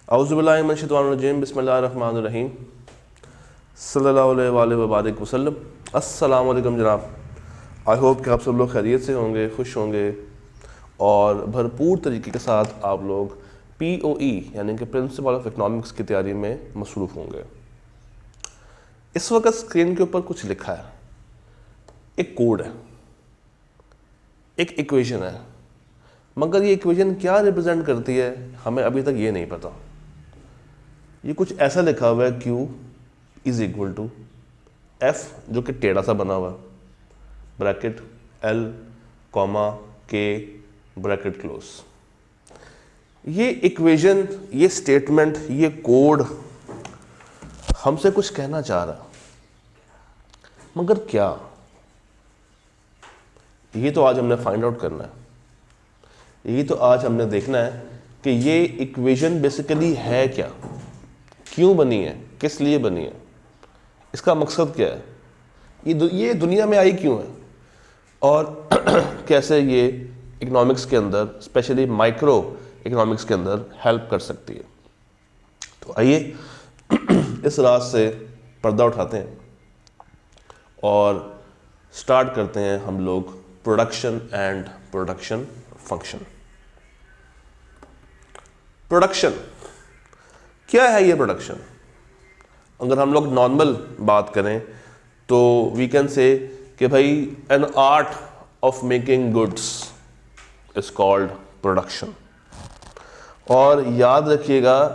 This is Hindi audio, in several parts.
औज़ुबिल्लाहि मिनश्शैतानिर्रजीम बिस्मिल्लाहिर्रहमानिर्रहीम सल्लल्लाहु अलैहि वबारिक वसल्लम। अस्सलाम वालेकुम जनाब। आई होप कि आप सब लोग खैरियत से होंगे, खुश होंगे और भरपूर तरीके के साथ आप लोग POE यानी कि प्रिंसिपल ऑफ इकनॉमिक्स की तैयारी में मसरूफ़ होंगे। इस वक्त स्क्रीन के ऊपर कुछ लिखा है, एक कोड है, एक इक्वेशन है, मगर ये इक्वेशन क्या रिप्रेजेंट करती है हमें अभी तक ये नहीं पता। ये कुछ ऐसा लिखा हुआ है, Q is equal to F जो कि टेढ़ा सा बना हुआ है, bracket L comma K bracket close. ये इक्वेशन, ये स्टेटमेंट, ये कोड हमसे कुछ कहना चाह रहा, मगर क्या, ये तो आज हमने फाइंड आउट करना है। ये तो आज हमने देखना है कि ये इक्वेशन बेसिकली है क्या, क्यों बनी है, किस लिए बनी है, इसका मकसद क्या है, ये दुनिया में आई क्यों है और कैसे ये इकोनॉमिक्स के अंदर, स्पेशली माइक्रो इकोनॉमिक्स के अंदर हेल्प कर सकती है। तो आइए इस राज से पर्दा उठाते हैं और स्टार्ट करते हैं हम लोग production and production function. Production क्या है? ये प्रोडक्शन, अगर हम लोग नॉर्मल बात करें तो वी कैन से कि भाई an art of making goods is called production. और याद रखिएगा,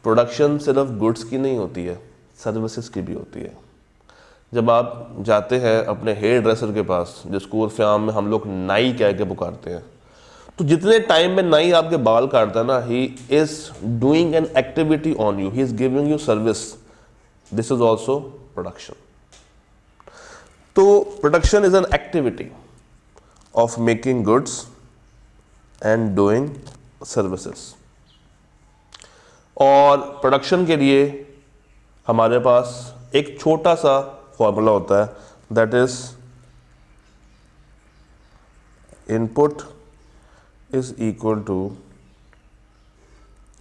प्रोडक्शन सिर्फ गुड्स की नहीं होती है, सर्विसेज की भी होती है। जब आप जाते हैं अपने हेयर ड्रेसर के पास, जिसको उर्फ़ आम में हम लोग नाई कह के पुकारते हैं, तो जितने टाइम में नाई आपके बाल काटता है ना, he is doing an activity on you, he is giving you service. This is also production. तो production is an activity of making goods and doing services. और प्रोडक्शन के लिए हमारे पास एक छोटा सा फॉर्मूला होता है, that is input is equal to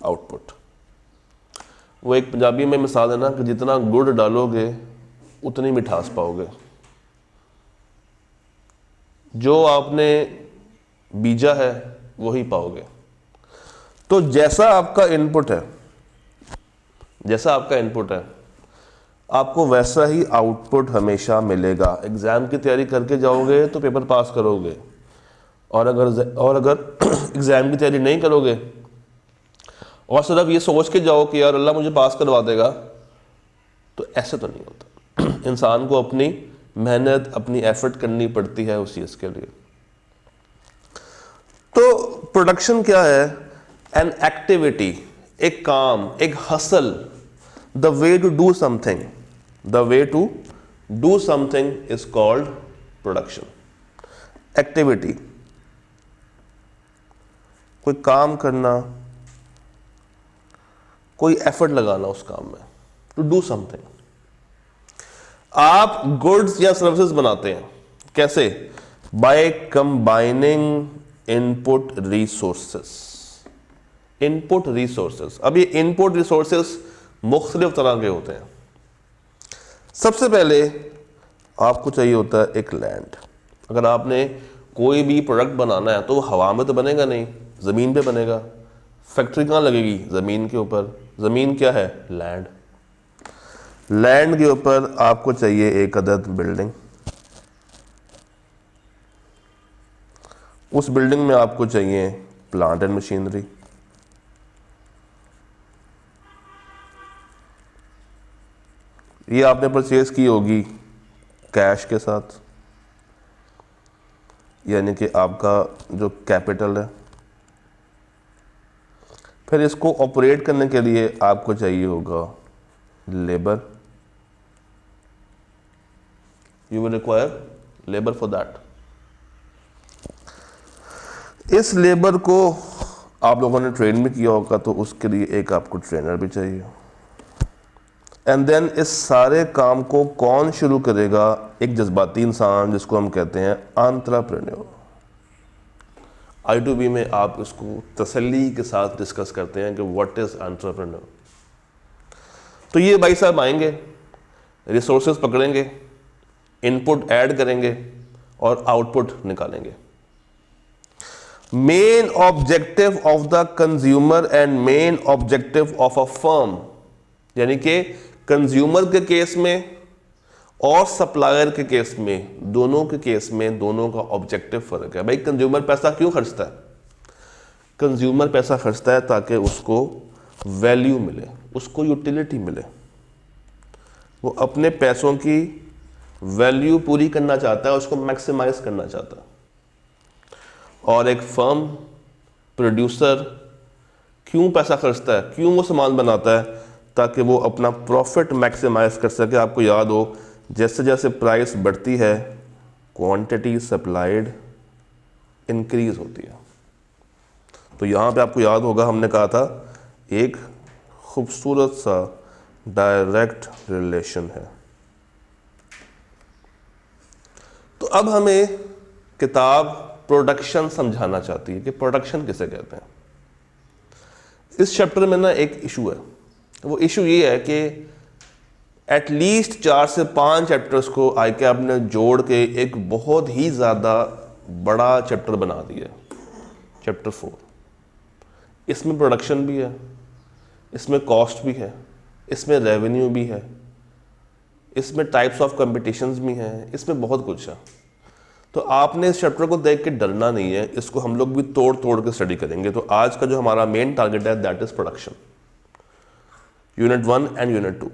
output. वो एक पंजाबी में मिसाल है ना कि जितना गुड़ डालोगे उतनी मिठास पाओगे। जो आपने बीजा है वही पाओगे। तो जैसा आपका इनपुट है, आपको वैसा ही आउटपुट हमेशा मिलेगा। एग्जाम की तैयारी करके जाओगे तो पेपर पास करोगे, और अगर एग्जाम की तैयारी नहीं करोगे और सिर्फ ये सोच के जाओ कि यार अल्लाह मुझे पास करवा देगा, तो ऐसे तो नहीं होता। इंसान को अपनी मेहनत, अपनी एफर्ट करनी पड़ती है उस चीज़ के लिए। तो प्रोडक्शन क्या है? एन एक्टिविटी, एक काम, एक hustle, the way to do something, is called production. Activity, कोई काम करना, कोई एफर्ट लगाना उस काम में, टू डू समथिंग। आप गुड्स या सर्विसेज बनाते हैं कैसे? By combining input resources. अब ये इनपुट रिसोर्सेस मुख्तलिफ तरह के होते हैं। सबसे पहले आपको चाहिए होता है एक लैंड। अगर आपने कोई भी प्रोडक्ट बनाना है तो वो हवा में तो बनेगा नहीं, ज़मीन पे बनेगा। फैक्ट्री कहाँ लगेगी? ज़मीन के ऊपर। ज़मीन क्या है? लैंड। लैंड के ऊपर आपको चाहिए एक अदद बिल्डिंग। उस बिल्डिंग में आपको चाहिए प्लांट एंड मशीनरी। ये आपने परचेज की होगी कैश के साथ, यानी कि आपका जो कैपिटल है। फिर इसको ऑपरेट करने के लिए आपको चाहिए होगा labour. You will require labour for that. इस लेबर को आप लोगों ने ट्रेन भी किया होगा, तो उसके लिए एक आपको ट्रेनर भी चाहिए। एंड देन इस सारे काम को कौन शुरू करेगा? एक जज्बाती इंसान, जिसको हम कहते हैं एंटरप्रेन्योर। I2B में आप इसको तसल्ली के साथ डिस्कस करते हैं कि व्हाट इज़ एंटरप्रेन्योर। तो ये भाई साहब आएंगे, रिसोर्सेज पकड़ेंगे, इनपुट ऐड करेंगे और आउटपुट निकालेंगे। Main objective of the consumer and main objective of a firm, यानी कि कंज्यूमर के केस में और सप्लायर के केस में, दोनों के केस में दोनों का ऑब्जेक्टिव फर्क है। भाई कंज्यूमर पैसा क्यों खर्चता है? कंज्यूमर पैसा खर्चता है ताकि उसको वैल्यू मिले, उसको यूटिलिटी मिले, वो अपने पैसों की वैल्यू पूरी करना चाहता है, उसको मैक्सिमाइज करना चाहता है। और एक फर्म, प्रोड्यूसर क्यों पैसा खर्चता है, क्यों वो सामान बनाता है? ताकि वो अपना प्रॉफिट मैक्सिमाइज कर सके। आपको याद हो, जैसे जैसे प्राइस बढ़ती है क्वांटिटी सप्लाइड इंक्रीज होती है। तो यहाँ पे आपको याद होगा हमने कहा था एक खूबसूरत सा डायरेक्ट रिलेशन है। तो अब हमें किताब प्रोडक्शन समझाना चाहती है कि प्रोडक्शन किसे कहते हैं। इस चैप्टर में ना एक इशू है, वो इशू ये है कि एटलीस्ट 4 से 5 चैप्टर्स को ICAP ने जोड़ के एक बहुत ही ज़्यादा बड़ा चैप्टर बना दिया, चैप्टर 4। इसमें प्रोडक्शन भी है, इसमें कॉस्ट भी है, इसमें रेवेन्यू भी है, इसमें टाइप्स ऑफ कंपटीशंस भी हैं, इसमें बहुत कुछ है। तो आपने इस चैप्टर को देख के डरना नहीं है, इसको हम लोग भी तोड़ तोड़ के स्टडी करेंगे। तो आज का जो हमारा मेन टारगेट है that is production, unit 1 and unit 2।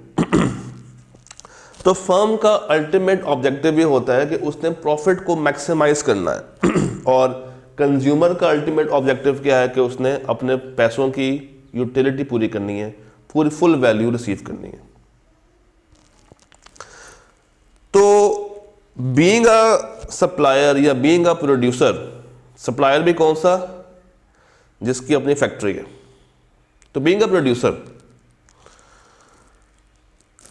तो फर्म का अल्टीमेट ऑब्जेक्टिव ये होता है कि उसने प्रॉफिट को मैक्सिमाइज करना है और कंज्यूमर का अल्टीमेट ऑब्जेक्टिव क्या है कि उसने अपने पैसों की यूटिलिटी पूरी करनी है, पूरी फुल वैल्यू रिसीव करनी है। तो बीइंग अ सप्लायर या बीइंग अ प्रोड्यूसर, सप्लायर भी कौन सा? जिसकी अपनी फैक्ट्री है। तो बीइंग अ प्रोड्यूसर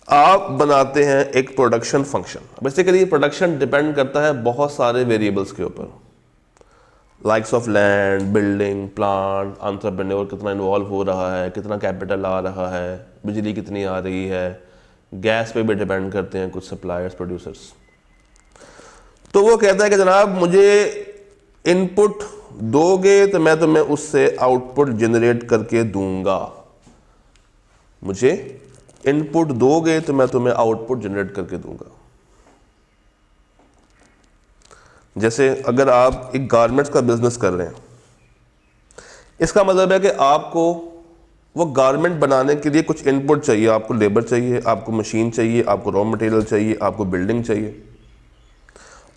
आप बनाते हैं एक production function. Basically production depend करता है बहुत सारे वेरिएबल्स के ऊपर, likes of land, building, plant, entrepreneur कितना इन्वॉल्व हो रहा है, कितना कैपिटल आ रहा है, बिजली कितनी आ रही है, गैस पे भी डिपेंड करते हैं कुछ सप्लायर्स, प्रोड्यूसर्स। तो वो कहता है कि जनाब मुझे इनपुट दोगे तो मैं तुम्हें उससे आउटपुट जनरेट करके दूंगा, मुझे इनपुट दोगे तो मैं तुम्हें आउटपुट जनरेट करके दूंगा। जैसे अगर आप एक गारमेंट्स का बिजनेस कर रहे हैं, इसका मतलब है कि आपको वो गारमेंट बनाने के लिए कुछ इनपुट चाहिए, आपको लेबर चाहिए, आपको मशीन चाहिए, आपको रॉ मटेरियल चाहिए, आपको बिल्डिंग चाहिए।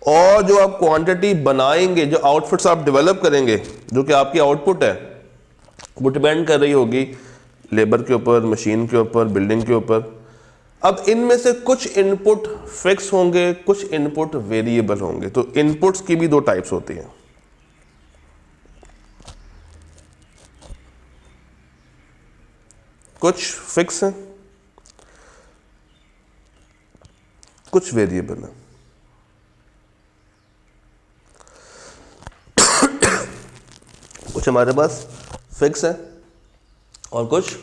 और जो आप क्वांटिटी बनाएंगे, जो आउटपुट्स आप डेवलप करेंगे, जो कि आपकी आउटपुट है, वो डिपेंड कर रही होगी लेबर के ऊपर, मशीन के ऊपर, बिल्डिंग के ऊपर। अब इनमें से कुछ इनपुट फिक्स होंगे, कुछ इनपुट वेरिएबल होंगे। तो इनपुट्स की भी 2 टाइप्स होती हैं, कुछ फिक्स हैं, कुछ वेरिएबल हैं। कुछ हमारे पास फिक्स है और कुछ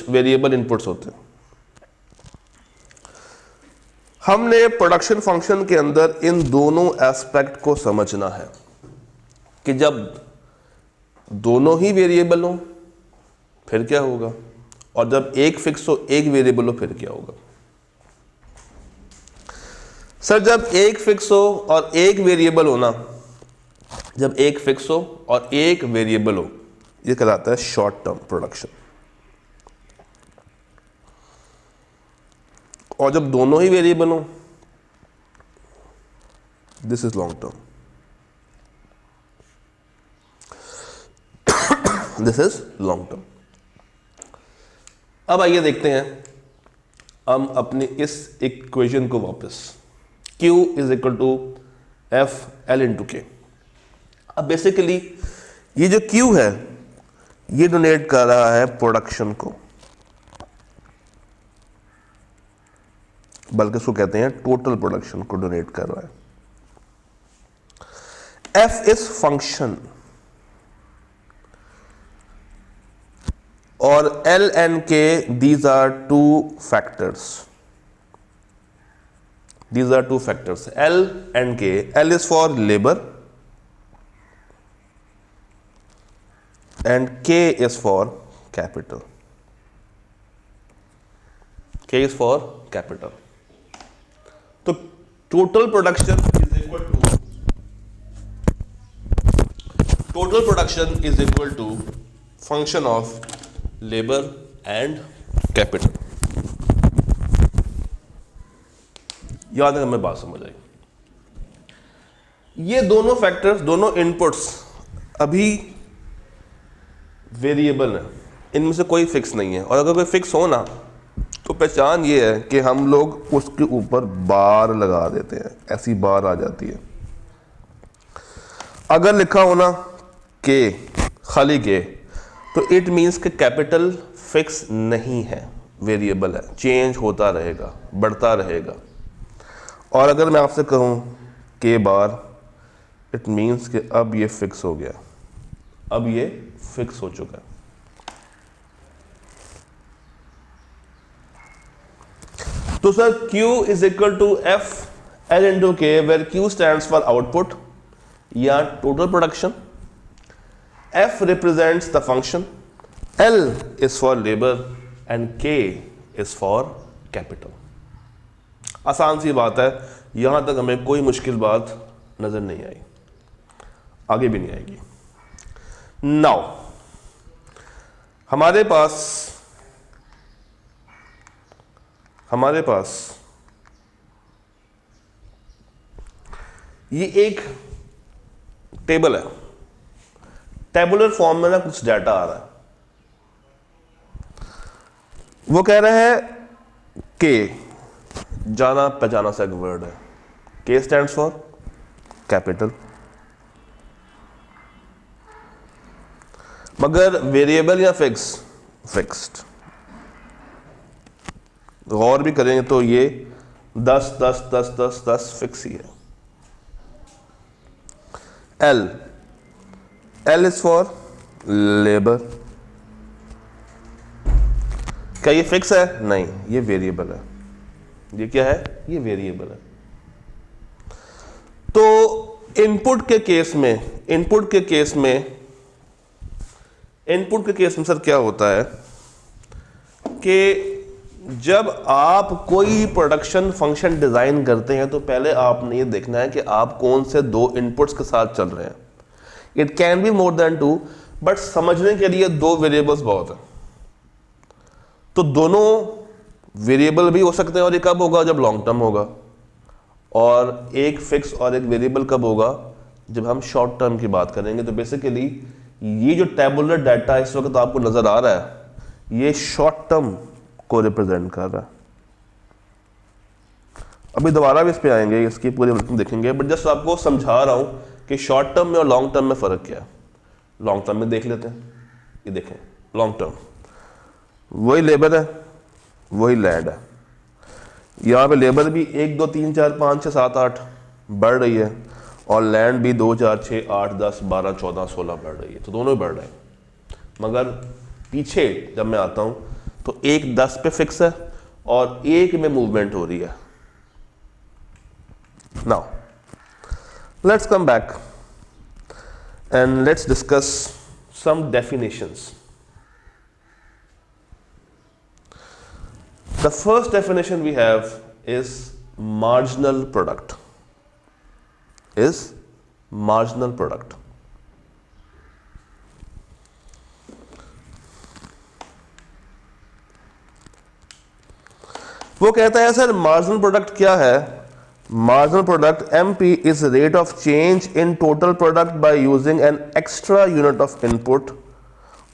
वेरिएबल इनपुट्स होते हैं। हमने प्रोडक्शन फंक्शन के अंदर इन दोनों एस्पेक्ट को समझना है कि जब दोनों ही वेरिएबल हो फिर क्या होगा, और जब एक फिक्स हो एक वेरिएबल हो फिर क्या होगा। सर जब एक फिक्स हो और एक वेरिएबल हो ना, जब एक फिक्स हो और एक वेरिएबल हो, ये कहलाता है शॉर्ट टर्म प्रोडक्शन। और जब दोनों ही वेरिएबल हो, this is long term, this is long term. अब आइए देखते हैं हम अपनी इस इक्वेशन को वापस, Q is equal to FL into K. अब बेसिकली ये जो Q है ये डोनेट कर रहा है प्रोडक्शन को, बल्कि इसको कहते हैं टोटल प्रोडक्शन को डोनेट कर रहा है। F is function और L and K these are two factors. These are two factors, L and K. L is for labor and K is for capital. K is for capital. तो total production is equal to function of labor and capital. याद है हमें बात समझ आई। ये दोनों फैक्टर्स, दोनों इनपुट्स अभी वेरिएबल है, इनमें से कोई फिक्स नहीं है। और अगर कोई फिक्स हो ना तो पहचान ये है कि हम लोग उसके ऊपर बार लगा देते हैं, ऐसी बार आ जाती है। अगर लिखा हो ना के, खाली के, तो इट मीन्स कि कैपिटल फिक्स नहीं है, वेरिएबल है, चेंज होता रहेगा, बढ़ता रहेगा। और अगर मैं आपसे कहूँ के बार, इट मीन्स कि अब ये फिक्स हो गया, अब ये फिक्स हो चुका है। तो sir Q is equal to F L into K, where Q stands for output या total production, F represents the function, L is for labour and K is for capital. आसान सी बात है, यहां तक हमें कोई मुश्किल बात नजर नहीं आई, आगे भी नहीं आएगी। नाउ हमारे पास ये एक टेबल है, टेबुलर फॉर्म में ना कुछ डाटा आ रहा है। वो कह रहा है के, जाना पहचाना सा एक वर्ड है, के स्टैंड्स फॉर कैपिटल, मगर वेरिएबल या फिक्स्ड। गौर भी करेंगे तो ये 10 10 10 10 10 फिक्स ही है। L is for labour. क्या ये फिक्स है? नहीं, ये वेरिएबल है। ये क्या है? ये वेरिएबल है। तो इनपुट के केस में सर क्या होता है कि जब आप कोई प्रोडक्शन फंक्शन डिजाइन करते हैं तो पहले आपने ये देखना है कि आप कौन से दो इनपुट्स के साथ चल रहे हैं। It can be more than two, but समझने के लिए दो वेरिएबल्स बहुत है। तो दोनों वेरिएबल भी हो सकते हैं, और ये कब होगा? जब लॉन्ग टर्म होगा। और एक फिक्स और एक वेरिएबल कब होगा? जब हम शॉर्ट टर्म की बात करेंगे। तो बेसिकली ये जो टेबुलर डाटा इस वक्त आपको नजर आ रहा है, ये शॉर्ट टर्म को रिप्रेजेंट कर रहा है। अभी दोबारा भी इस पे आएंगे, इसकी पूरी वर्किंग देखेंगे, बट जस्ट आपको समझा रहा हूं कि शॉर्ट टर्म में और लॉन्ग टर्म में फर्क क्या है। लॉन्ग टर्म में देख लेते हैं, ये देखें लॉन्ग टर्म, वही लेबर है, वही लैंड है। यहाँ पे लेबर भी 1 2 3 4 5 6 7 8 बढ़ रही है, और लैंड भी 2 4 6 8 10 12 14 16 बढ़ रही है। तो दोनों ही बढ़ रहे हैं, मगर पीछे जब मैं आता हूं तो एक 10 पे फिक्स है और एक में मूवमेंट हो रही है। Now let's come back and let's discuss some definitions. The first definition we have is marginal product. वो कहता है सर मार्जिनल प्रोडक्ट क्या है? Marginal product MP is rate of change in total product by using an extra unit of input,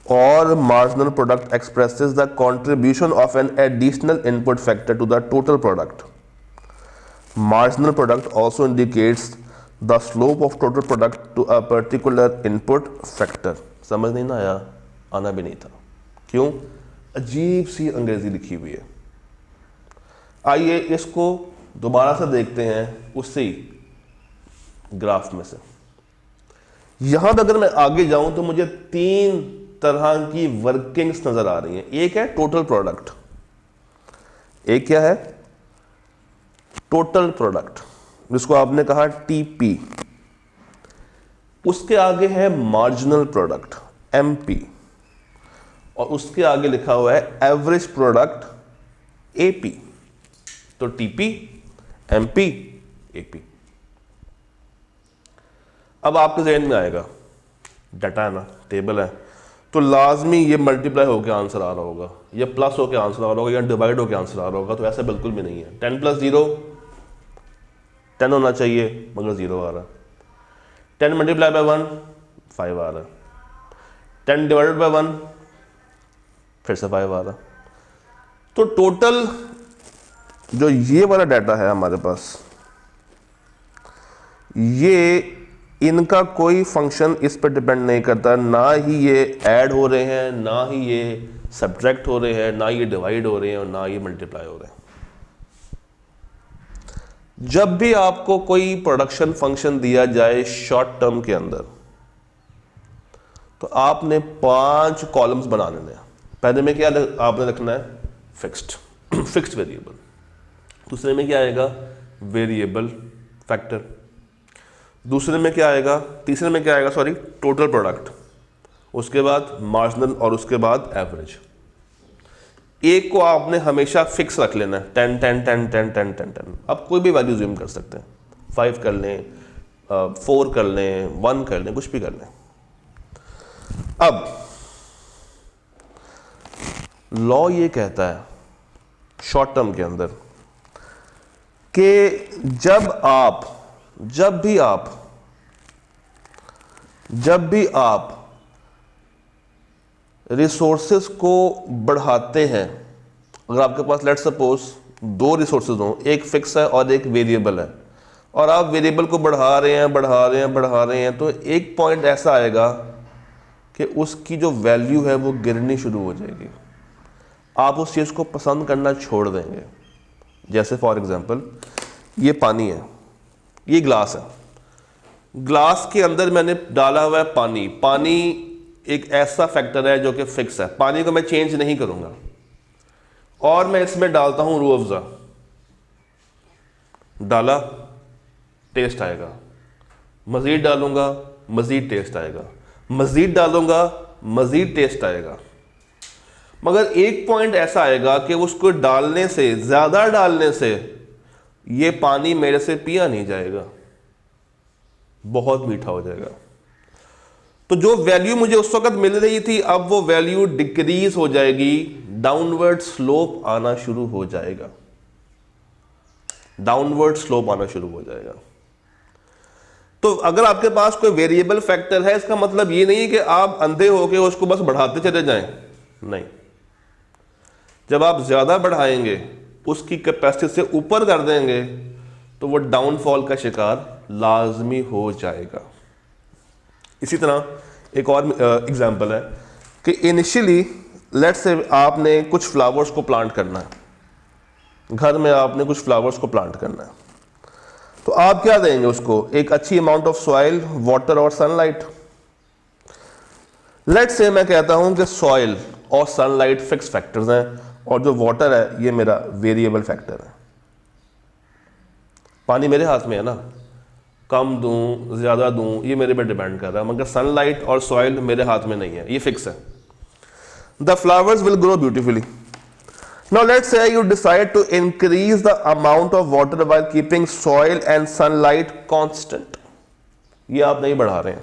or marginal product expresses the contribution of an additional input factor to the total product. Marginal product also indicates the slope of total product to a particular input factor. समझ नहीं ना आया? आना भी नहीं था। क्यों? अजीब सी अंग्रेजी लिखी हुई है। आइए इसको दोबारा से देखते हैं उसी ग्राफ में से। यहां पर अगर मैं आगे जाऊं तो मुझे 3 तरह की वर्किंग्स नजर आ रही हैं। एक है टोटल प्रोडक्ट, एक क्या है टोटल प्रोडक्ट, जिसको आपने कहा टीपी। उसके आगे है मार्जिनल प्रोडक्ट एमपी, और उसके आगे लिखा हुआ है एवरेज प्रोडक्ट एपी। तो टीपी, एमपी, एपी। अब आपके जहन में आएगा डाटा है ना, टेबल है, तो लाजमी ये मल्टीप्लाई होकर आंसर आ रहा होगा, या प्लस होकर आंसर आ रहा होगा, या डिवाइड होकर आंसर आ रहा होगा। तो ऐसा बिल्कुल भी नहीं है। 10 + 0 10 होना चाहिए, मगर 0 आ रहा है। 10 × 1 5 आ रहा है। 10 ÷ 1 फिर से 5 आ रहा। तो टोटल जो ये वाला डाटा है हमारे पास, ये इनका कोई फंक्शन इस पर डिपेंड नहीं करता, ना ही ये ऐड हो रहे हैं, ना ही ये सब्ट्रैक्ट हो रहे हैं, ना ये डिवाइड हो रहे हैं, और ना ये मल्टीप्लाई हो रहे हैं। जब भी आपको कोई प्रोडक्शन फंक्शन दिया जाए शॉर्ट टर्म के अंदर, तो आपने 5 कॉलम्स बना लेने हैं। पहले में क्या आपने रखना है फिक्स्ड वेरिएबल। दूसरे में क्या आएगा वेरिएबल फैक्टर। दूसरे में क्या आएगा, तीसरे में क्या आएगा सॉरी टोटल प्रोडक्ट। उसके बाद मार्जिनल, और उसके बाद एवरेज। एक को आपने हमेशा फिक्स रख लेना है, 10 10 10 10 10 10 10। आप कोई भी वैल्यू ज़ूम कर सकते हैं, 5 कर लें, 4 कर लें, 1 कर लें, कुछ भी कर लें। अब लॉ ये कहता है शॉर्ट टर्म के अंदर कि जब भी आप रिसोर्सेज को बढ़ाते हैं, अगर आपके पास लेट्स सपोज 2 रिसोर्सेज हों, एक फिक्स है और एक वेरिएबल है, और आप वेरिएबल को बढ़ा रहे हैं, तो एक पॉइंट ऐसा आएगा कि उसकी जो वैल्यू है वो गिरनी शुरू हो जाएगी। आप उस चीज़ को पसंद करना छोड़ देंगे। जैसे फॉर एग्जांपल ये पानी है, ये ग्लास है, ग्लास के अंदर मैंने डाला हुआ है पानी। पानी एक ऐसा फैक्टर है जो कि फिक्स है, पानी को मैं चेंज नहीं करूंगा। और मैं इसमें डालता हूं रूह अफ़ज़ा, डाला टेस्ट आएगा, मज़ीद डालूंगा मज़ीद टेस्ट आएगा, मज़ीद डालूंगा मज़ीद टेस्ट आएगा। मगर एक पॉइंट ऐसा आएगा कि उसको डालने से, ज़्यादा डालने से ये पानी मेरे से पिया नहीं जाएगा, बहुत मीठा हो जाएगा। तो जो वैल्यू मुझे उस वक्त मिल रही थी, अब वो वैल्यू डिक्रीज हो जाएगी, डाउनवर्ड स्लोप आना शुरू हो जाएगा, डाउनवर्ड स्लोप आना शुरू हो जाएगा। तो अगर आपके पास कोई वेरिएबल फैक्टर है, इसका मतलब ये नहीं कि आप अंधे होकर उसको बस बढ़ाते चले जाएं, नहीं। जब आप ज्यादा बढ़ाएंगे, उसकी कैपेसिटी से ऊपर कर देंगे, तो वो डाउनफॉल का शिकार लाजमी हो जाएगा। इसी तरह एक और एग्जांपल है कि इनिशियली लेट्स से आपने कुछ फ्लावर्स को प्लांट करना है, घर में आपने कुछ फ्लावर्स को प्लांट करना है, तो आप क्या देंगे उसको, एक अच्छी अमाउंट ऑफ सॉइल, वाटर और सनलाइट। लेट्स से मैं कहता हूं कि सॉइल और सनलाइट फिक्स फैक्टर्स हैं, और जो वाटर है ये मेरा वेरिएबल फैक्टर है। पानी मेरे हाथ में है ना, कम दूं ज़्यादा दूं ये मेरे पे डिपेंड कर रहा है, मगर सनलाइट और सॉइल मेरे हाथ में नहीं है, ये फिक्स है। The flowers will grow beautifully. Now let's say you decide to increase the amount of water while keeping soil and sunlight constant. ये आप नहीं बढ़ा रहे हैं,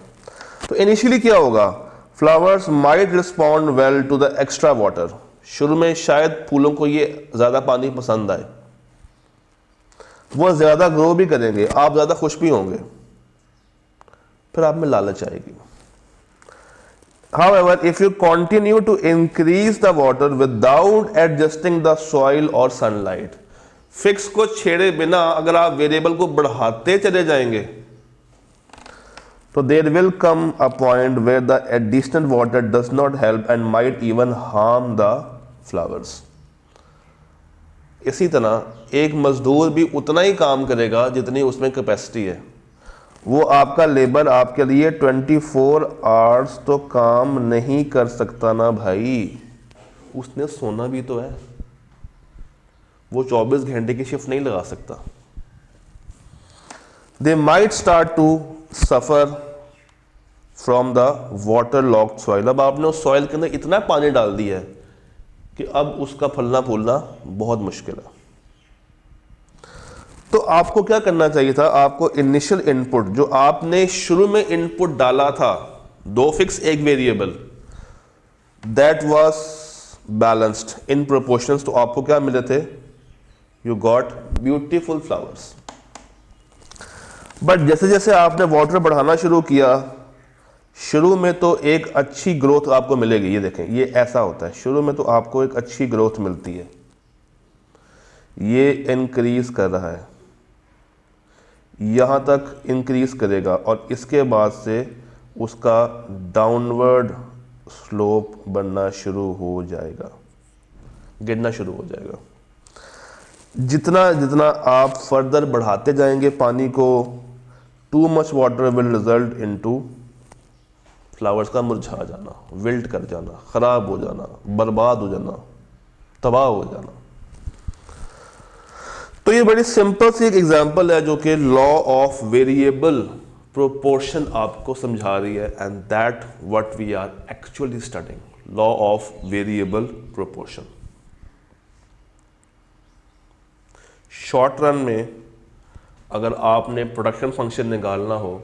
तो इनिशियली क्या होगा, flowers might respond well to the extra water. शुरू में शायद फूलों को ये ज़्यादा पानी पसंद आए, वो ज़्यादा ग्रो भी करेंगे, आप ज़्यादा खुश भी होंगे, फिर आप में लालच आएगी। However, if you continue to increase the water without adjusting the soil or sunlight, fix को छेड़े बिना अगर आप वेरिएबल को बढ़ाते चले जाएंगे, तो there will come a point where the additional water does not help and might even harm the flowers. इसी तरह एक मजदूर भी उतना ही काम करेगा जितनी उसमें कैपेसिटी है, वो आपका लेबर आपके लिए 24 आवर्स तो काम नहीं कर सकता ना भाई, उसने सोना भी तो है, वो 24 घंटे की शिफ्ट नहीं लगा सकता। They might start to suffer from the waterlogged soil. अब आपने उस सॉइल के अंदर इतना पानी डाल दिया है कि अब उसका फलना फूलना बहुत मुश्किल है। तो आपको क्या करना चाहिए था, आपको इनिशियल इनपुट जो आपने शुरू में इनपुट डाला था, 2 fix 1 variable, that was balanced in proportions. तो आपको क्या मिले थे, you got beautiful flowers. But जैसे जैसे आपने वाटर बढ़ाना शुरू किया, शुरू में तो एक अच्छी ग्रोथ आपको मिलेगी। ये देखें, ये ऐसा होता है, शुरू में तो आपको एक अच्छी ग्रोथ मिलती है, ये इंक्रीज कर रहा है, यहाँ तक इंक्रीज करेगा और इसके बाद से उसका डाउनवर्ड स्लोप बनना शुरू हो जाएगा, गिरना शुरू हो जाएगा। जितना जितना आप फर्दर बढ़ाते जाएंगे पानी को, too much water will result into flowers का मुरझा जाना, विल्ट कर जाना, खराब हो जाना, बर्बाद हो जाना, तबाह हो जाना। तो ये बड़ी सिंपल सी एक एग्जांपल है जो कि लॉ ऑफ वेरिएबल प्रोपोर्शन आपको समझा रही है, and that what we are actually studying, law of variable proportion. Short run में अगर आपने प्रोडक्शन फंक्शन निकालना हो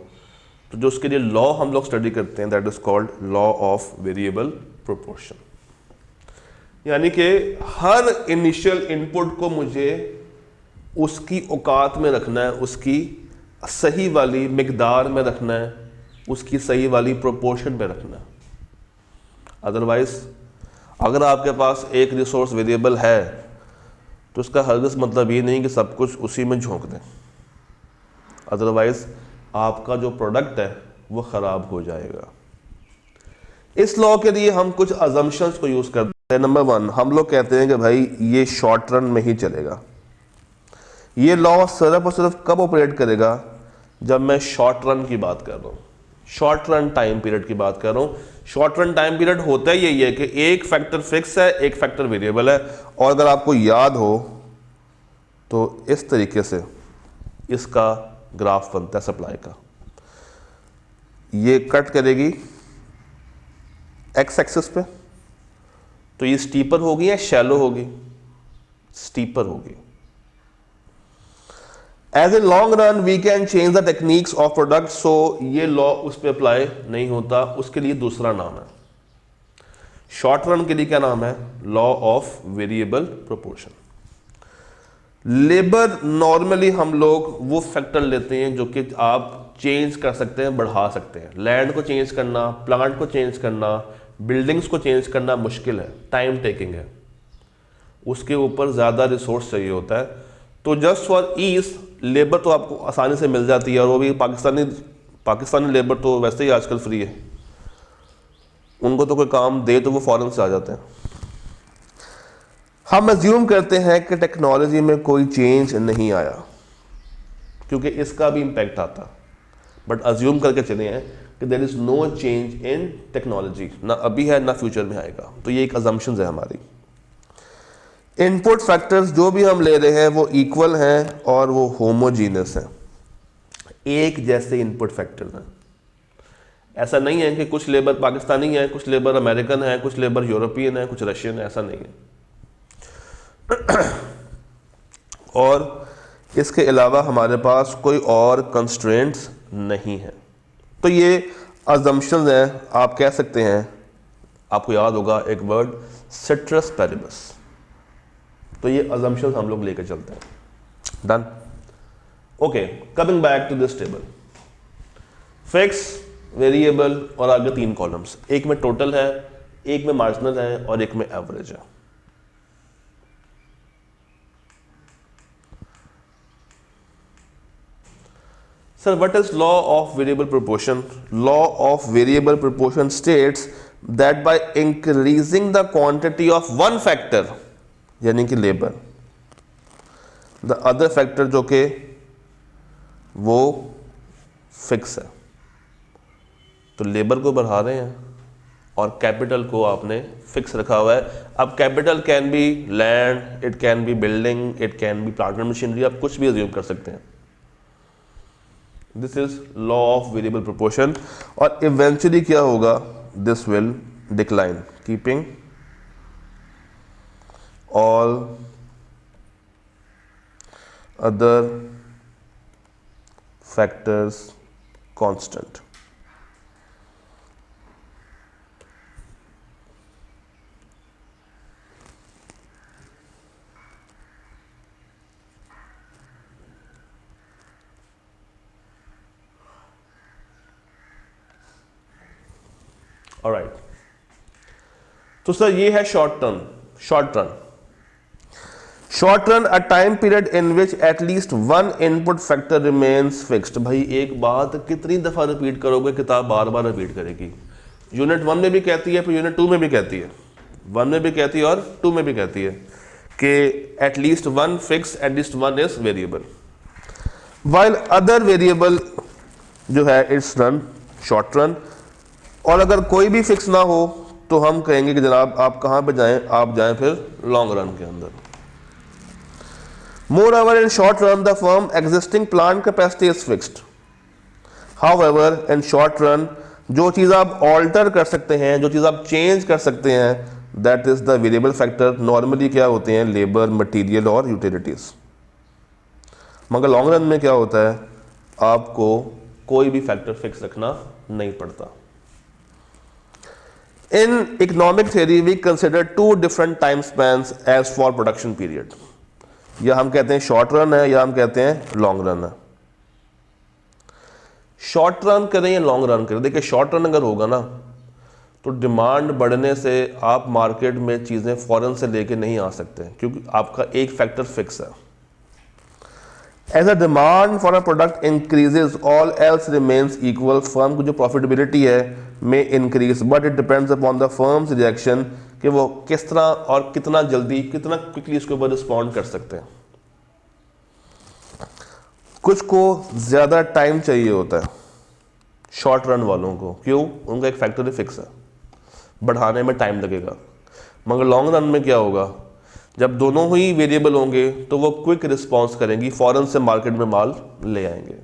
तो जो उसके लिए लॉ हम लोग स्टडी करते हैं, that is called law of variable proportion. यानी कि हर इनिशियल इनपुट को मुझे उसकी औकात में रखना है, उसकी सही वाली मिकदार में रखना है, उसकी सही वाली प्रोपोर्शन में रखना है। अदरवाइज अगर आपके पास एक रिसोर्स वेरिएबल है तो उसका हरगिज़ मतलब ये नहीं कि सब कुछ उसी में झोंक दें, अदरवाइज आपका जो प्रोडक्ट है वो ख़राब हो जाएगा। इस लॉ के लिए हम कुछ अजम्पशंस को यूज़ करते हैं। नंबर 1, हम लोग कहते हैं कि भाई ये शॉर्ट रन में ही चलेगा। ये लॉ सिर्फ और सिर्फ कब ऑपरेट करेगा, जब मैं शॉर्ट रन की बात कर रहा हूँ, शॉर्ट रन टाइम पीरियड की बात कर रहा हूँ। शॉर्ट रन टाइम पीरियड होता ही यही है कि एक फैक्टर फिक्स है, एक फैक्टर वेरिएबल है। और अगर आपको याद हो तो इस तरीके से इसका ग्राफ बनता है सप्लाई का। ये कट करेगी एक्स एक्सिस पे, तो ये स्टीपर होगी या शैलो होगी, स्टीपर होगी। As a long run we can change the techniques of product. So ये लॉ उस पर अप्लाई नहीं होता, उसके लिए दूसरा नाम है। शॉर्ट रन के लिए क्या नाम है, law of variable proportion. Labour normally हम लोग वो फैक्टर लेते हैं जो कि आप चेंज कर सकते हैं, बढ़ा सकते हैं। लैंड को चेंज करना, प्लांट को चेंज करना, बिल्डिंग्स को चेंज करना मुश्किल है, टाइम टेकिंग है, उसके ऊपर ज़्यादा रिसोर्स चाहिए होता है। तो जस्ट फॉर ईज लेबर तो आपको आसानी से मिल जाती है, और वो भी पाकिस्तानी लेबर तो वैसे ही आजकल फ्री है, उनको तो कोई काम दे तो वो फौरन से आ जाते हैं। हम अज्यूम करते हैं कि टेक्नोलॉजी में कोई चेंज नहीं आया, क्योंकि इसका भी इम्पैक्ट आता, बट अज्यूम करके चले हैं कि there is no change in technology, ना अभी है ना फ्यूचर में आएगा। तो ये एक अजम्पशन है हमारी। इनपुट फैक्टर्स जो भी हम ले रहे हैं वो इक्वल हैं और वो होमोजीनियस हैं, एक जैसे इनपुट फैक्टर्स हैं। ऐसा नहीं है कि कुछ लेबर पाकिस्तानी है, कुछ लेबर अमेरिकन है, कुछ लेबर यूरोपियन है, कुछ रशियन है, ऐसा नहीं है। और इसके अलावा हमारे पास कोई और कंस्ट्रेंट्स नहीं है। तो ये अजम्पशंस हैं, आप कह सकते हैं। आपको याद होगा एक वर्ड सिट्रस पैरिबस। तो ये अजम्पशंस हम लोग लेकर चलते हैं। Done. Okay, coming back to this table, fix, variable और आगे 3 कॉलम्स, एक में टोटल है, एक में मार्जिनल है और एक में एवरेज है। Sir, what is law of variable proportion? Law of variable proportion states that by increasing the quantity of one factor, यानी कि labor, the other factor जो कि वो फिक्स है, तो लेबर को बढ़ा रहे हैं और कैपिटल को आपने फिक्स रखा हुआ है। अब capital can be land, it can B building, it can B plant and machinery, आप कुछ भी अज्यूम कर सकते हैं। This is law of variable proportion. और इवेंचुअली क्या होगा, this will decline keeping all other factors constant. Alright, तो सर ये है short term. Short run a time period in which at least one input factor remains fixed. भाई एक बात कितनी दफा रिपीट करोगे, किताब बार बार रिपीट करेगी। यूनिट 1 में भी कहती है, फिर यूनिट 2 में भी कहती है, 1 में भी कहती है और 2 में भी कहती है कि at least one fix, at least one is variable, while other variable जो है इट्स रन शॉर्ट रन। और अगर कोई भी फिक्स ना हो तो हम कहेंगे कि जनाब आप कहाँ पे जाएं, आप जाएं फिर लॉन्ग रन के अंदर। Moreover, in short run, the firm existing plant capacity is fixed. However, in short run, जो चीज़ आप ऑल्टर कर सकते हैं, जो चीज़ आप चेंज कर सकते हैं, that is the variable factor. Normally क्या होते हैं, लेबर, मटेरियल और यूटिलिटीज। मगर लॉन्ग रन में क्या होता है, आपको कोई भी फैक्टर फिक्स रखना नहीं पड़ता। In economic theory, we consider two different time spans as for production period. या हम कहते हैं शॉर्ट रन है या हम कहते हैं लॉन्ग रन है। शॉर्ट रन करें या लॉन्ग रन करें, देखिए शॉर्ट रन अगर होगा ना तो डिमांड बढ़ने से आप मार्केट में चीज़ें फौरन से लेके नहीं आ सकते, क्योंकि आपका एक फैक्टर फिक्स है। As a demand for a product increases all else remains equal. Firm की जो प्रॉफिटेबिलिटी है में increase, but it depends upon the firm's reaction कि वो किस तरह और कितना जल्दी, कितना क्विकली इसके ऊपर रिस्पॉन्ड कर सकते हैं। कुछ को ज़्यादा टाइम चाहिए होता है शॉर्ट रन वालों को, क्यों, उनका एक फैक्टर फिक्स है, बढ़ाने में टाइम लगेगा। मगर लॉन्ग रन में क्या होगा, जब दोनों ही वेरिएबल होंगे तो वो क्विक रिस्पॉन्स करेंगी, फौरन से मार्केट में माल ले आएंगे।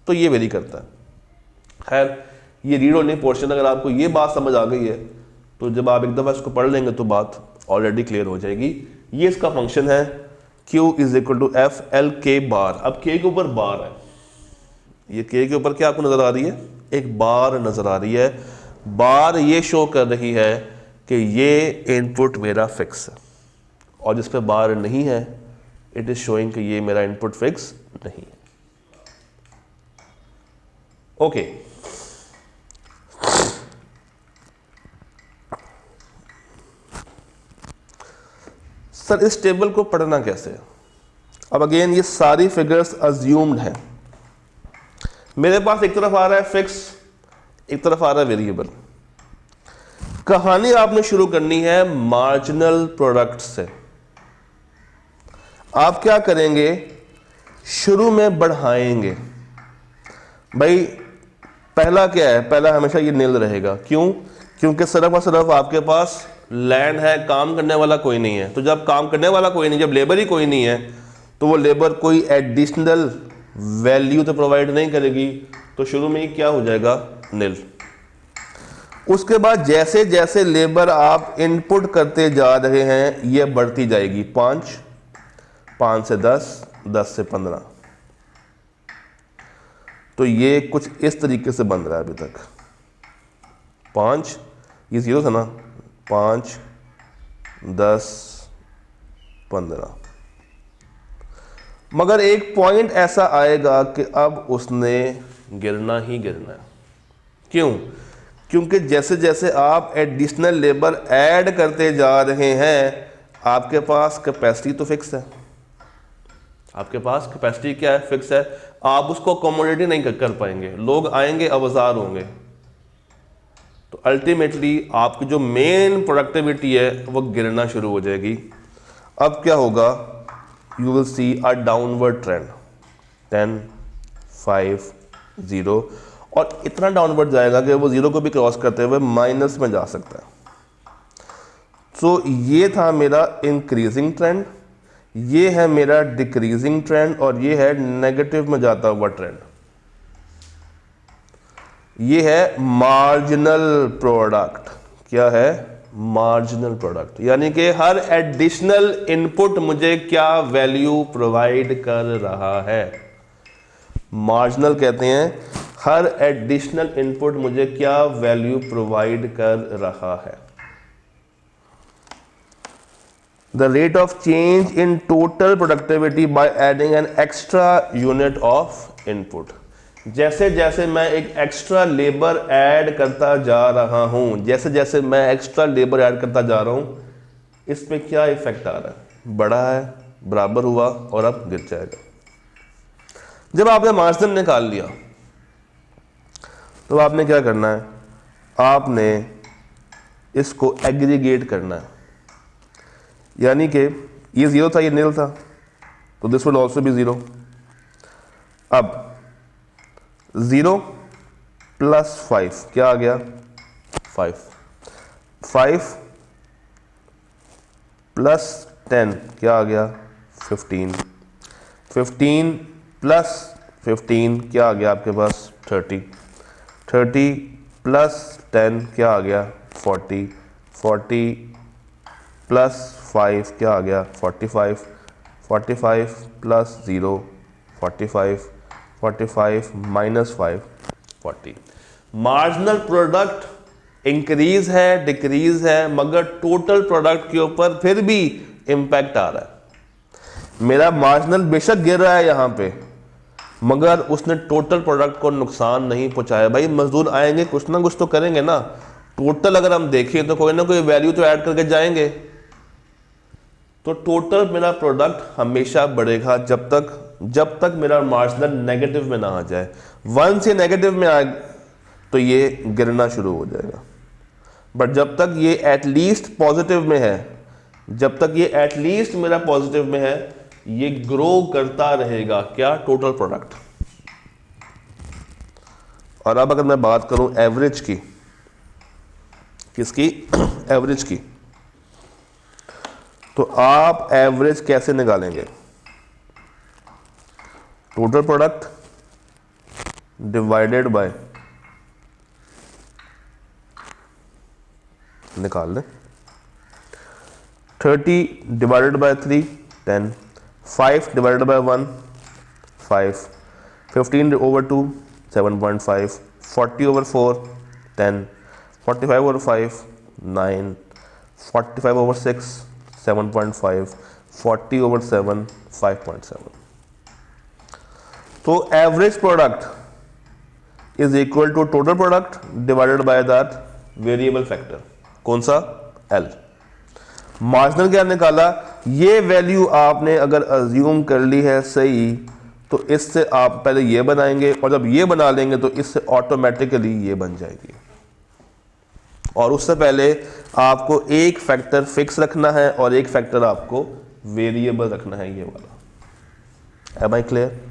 तो ये वेरी करता है। खैर ये रीड ओनली पोर्शन, अगर आपको ये बात समझ आ गई है तो जब आप एक दफ़ा इसको पढ़ लेंगे तो बात ऑलरेडी क्लियर हो जाएगी। ये इसका फंक्शन है Q is equal to F L K bar. अब K के ऊपर बार है, ये K के ऊपर क्या आपको नज़र आ रही है, एक बार नज़र आ रही है। बार ये शो कर रही है कि ये इनपुट मेरा फिक्स है, और जिस पे बार नहीं है इट इज शोइंग कि ये मेरा इनपुट फिक्स नहीं है। ओके सर इस टेबल को पढ़ना कैसे है। अब अगेन ये सारी फिगर्स अज्यूम्ड हैं। मेरे पास एक तरफ आ रहा है फिक्स, एक तरफ आ रहा है वेरिएबल। कहानी आपने शुरू करनी है मार्जिनल प्रोडक्ट से। आप क्या करेंगे, शुरू में बढ़ाएंगे। भाई पहला क्या है, पहला हमेशा ये नील रहेगा। क्यों, क्योंकि सिर्फ और सिर्फ आपके पास लैंड है, काम करने वाला कोई नहीं है। तो जब काम करने वाला कोई नहीं, जब लेबर ही कोई नहीं है, तो वो लेबर कोई एडिशनल वैल्यू तो प्रोवाइड नहीं करेगी, तो शुरू में ही क्या हो जाएगा, नील। उसके बाद जैसे जैसे लेबर आप इनपुट करते जा रहे हैं ये बढ़ती जाएगी, 5 से 10, 10 से 15। तो ये कुछ इस तरीके से बन रहा है अभी तक। 5 ये 0 था ना, 5, 10, 15। मगर एक पॉइंट ऐसा आएगा कि अब उसने गिरना ही गिरना है। क्यों, क्योंकि जैसे जैसे आप एडिशनल लेबर ऐड करते जा रहे हैं, आपके पास कैपेसिटी तो फिक्स है। आपके पास कैपेसिटी क्या है, फिक्स है। आप उसको अकोमोडेट नहीं कर पाएंगे, लोग आएंगे, अवजार होंगे। तो अल्टीमेटली आपकी जो मेन प्रोडक्टिविटी है वो गिरना शुरू हो जाएगी। अब क्या होगा, you will see a downward trend, 10, 5, 0 और इतना डाउनवर्ड जाएगा कि वो 0 को भी क्रॉस करते हुए माइनस में जा सकता है। सो ये था मेरा इंक्रीजिंग ट्रेंड, ये है मेरा डिक्रीजिंग ट्रेंड और ये है नेगेटिव में जाता हुआ ट्रेंड। ये है मार्जिनल प्रोडक्ट। क्या है? मार्जिनल प्रोडक्ट, यानी कि हर एडिशनल इनपुट मुझे क्या वैल्यू प्रोवाइड कर रहा है। मार्जिनल कहते हैं हर एडिशनल इनपुट मुझे क्या वैल्यू प्रोवाइड कर रहा है। The rate of change in total productivity by adding an extra unit of input। जैसे जैसे मैं एक एक्स्ट्रा लेबर ऐड करता जा रहा हूं, जैसे जैसे मैं एक्स्ट्रा लेबर ऐड करता जा रहा हूं, इस पे क्या इफेक्ट आ रहा है? बढ़ा है, बराबर हुआ और अब गिर जाएगा। जब आपने मार्जिन निकाल लिया तो आपने क्या करना है? आपने इसको एग्रीगेट करना है, यानी कि ये 0 था, ये नील था, तो दिस विल ऑल्सो बी 0। अब 0 प्लस 5 क्या आ गया? 5 प्लस 10 क्या आ गया? 15 प्लस 15 क्या आ गया आपके पास? 30 प्लस 10 क्या आ गया? 40 प्लस 5 क्या आ गया? 45 plus 0 45 minus 5 40। Marginal product increase है, डिक्रीज है, मगर टोटल प्रोडक्ट के ऊपर फिर भी इंपैक्ट आ रहा है। मेरा मार्जिनल बेशक गिर रहा है यहां पे, मगर उसने टोटल प्रोडक्ट को नुकसान नहीं पहुंचाया। भाई मजदूर आएंगे, कुछ ना कुछ तो करेंगे ना। टोटल अगर हम देखें तो कोई ना कोई वैल्यू तो ऐड करके जाएंगे, तो टोटल मेरा प्रोडक्ट हमेशा बढ़ेगा जब तक मेरा मार्जिनल नेगेटिव में ना आ जाए। वंस ये नेगेटिव में आ तो ये गिरना शुरू हो जाएगा। बट जब तक ये एटलीस्ट पॉजिटिव में है, जब तक ये एटलीस्ट मेरा पॉजिटिव में है, ये ग्रो करता रहेगा। क्या? Total product. और अब अगर मैं बात करूं एवरेज की, किसकी? एवरेज की। तो आप एवरेज कैसे निकालेंगे? टोटल प्रोडक्ट डिवाइडेड बाय, निकाल लें, 30 divided by 3 10, 5 divided by 1 5, 15 over 2 7.5, 40 over 4 10, 45 over 5 9, 45 over 6 7.5, 40 over 7 5.7। तो average product is equal to total product divided by that variable factor. कौन सा? L। मार्जिनल क्या निकाला? ये वैल्यू आपने अगर अज्यूम कर ली है सही, तो इससे आप पहले ये बनाएंगे और जब ये बना लेंगे तो इससे ऑटोमेटिकली ये बन जाएगी। और उससे पहले आपको एक फैक्टर फिक्स रखना है और एक फैक्टर आपको वेरिएबल रखना है, ये वाला। Am I clear?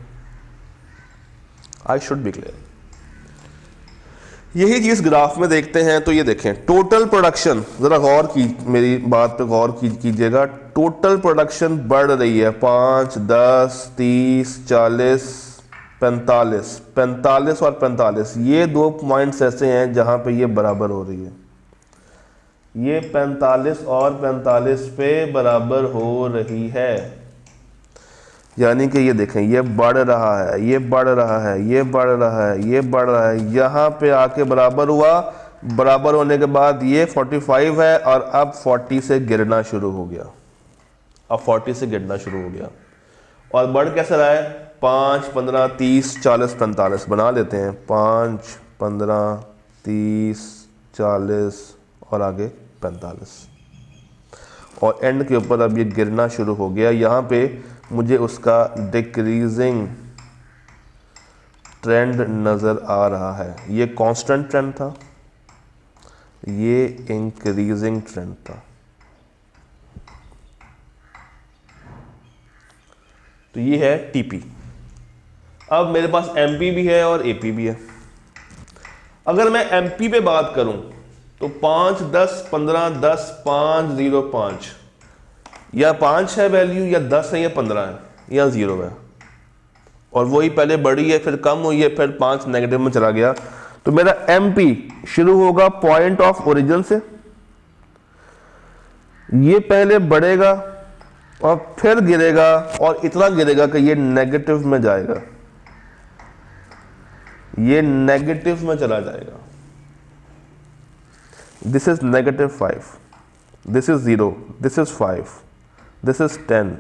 I should be clear. यही चीज ग्राफ में देखते हैं तो ये देखें टोटल प्रोडक्शन, जरा गौर की, मेरी बात पे गौर कीजिएगा। टोटल प्रोडक्शन बढ़ रही है 5 10 30 40 45, 45 और 45, ये दो पॉइंट्स ऐसे हैं जहां पे ये बराबर हो रही है। ये 45 और 45 पे बराबर हो रही है, यानी कि ये देखें ये बढ़ रहा है, ये बढ़ रहा है, ये बढ़ रहा है, ये बढ़ रहा है, यहाँ पे आके बराबर हुआ। बराबर होने के बाद ये 45 है और अब 40 से गिरना शुरू हो गया। अब 40 से गिरना शुरू हो गया और बढ़ कैसे रहा है? 5 15 30 40 45 बना लेते हैं। 5 15 30 40 और आगे 45 और एंड के ऊपर अब ये गिरना शुरू हो गया। यहाँ पे मुझे उसका डिक्रीजिंग ट्रेंड नज़र आ रहा है। ये कांस्टेंट ट्रेंड था, ये इंक्रीजिंग ट्रेंड था। तो ये है टीपी। अब मेरे पास MP भी है और AP भी है। अगर मैं MP पे बात करूं तो 5 10 15 10 5 0 5, या 5 है वैल्यू, या 10 है, या 15 है, या 0 है। और वही पहले बढ़ी है, फिर कम हुई है, फिर 5 नेगेटिव में चला गया। तो मेरा MP शुरू होगा पॉइंट ऑफ ओरिजिन से, ये पहले बढ़ेगा और फिर गिरेगा, और इतना गिरेगा कि ये नेगेटिव में जाएगा, ये नेगेटिव में चला जाएगा। This is -5, this is 0, this is 5, this is 10,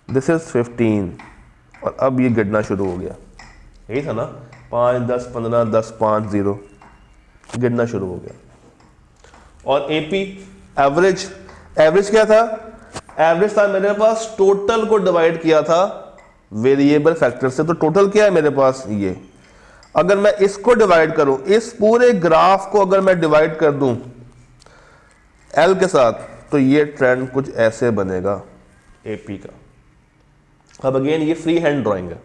this is 15, और अब ये गिरना शुरू हो गया। यही था ना, 5 10 15 10 5 0, गिरना शुरू हो गया। और AP एवरेज, एवरेज क्या था? एवरेज था मेरे पास टोटल को डिवाइड किया था वेरिएबल फैक्टर से। तो टोटल क्या है मेरे पास? ये। अगर मैं इसको डिवाइड करूं, इस पूरे ग्राफ को अगर मैं डिवाइड कर दूं L के साथ, तो ये ट्रेंड कुछ ऐसे बनेगा AP का। अब अगेन ये फ्री हैंड ड्राइंग है।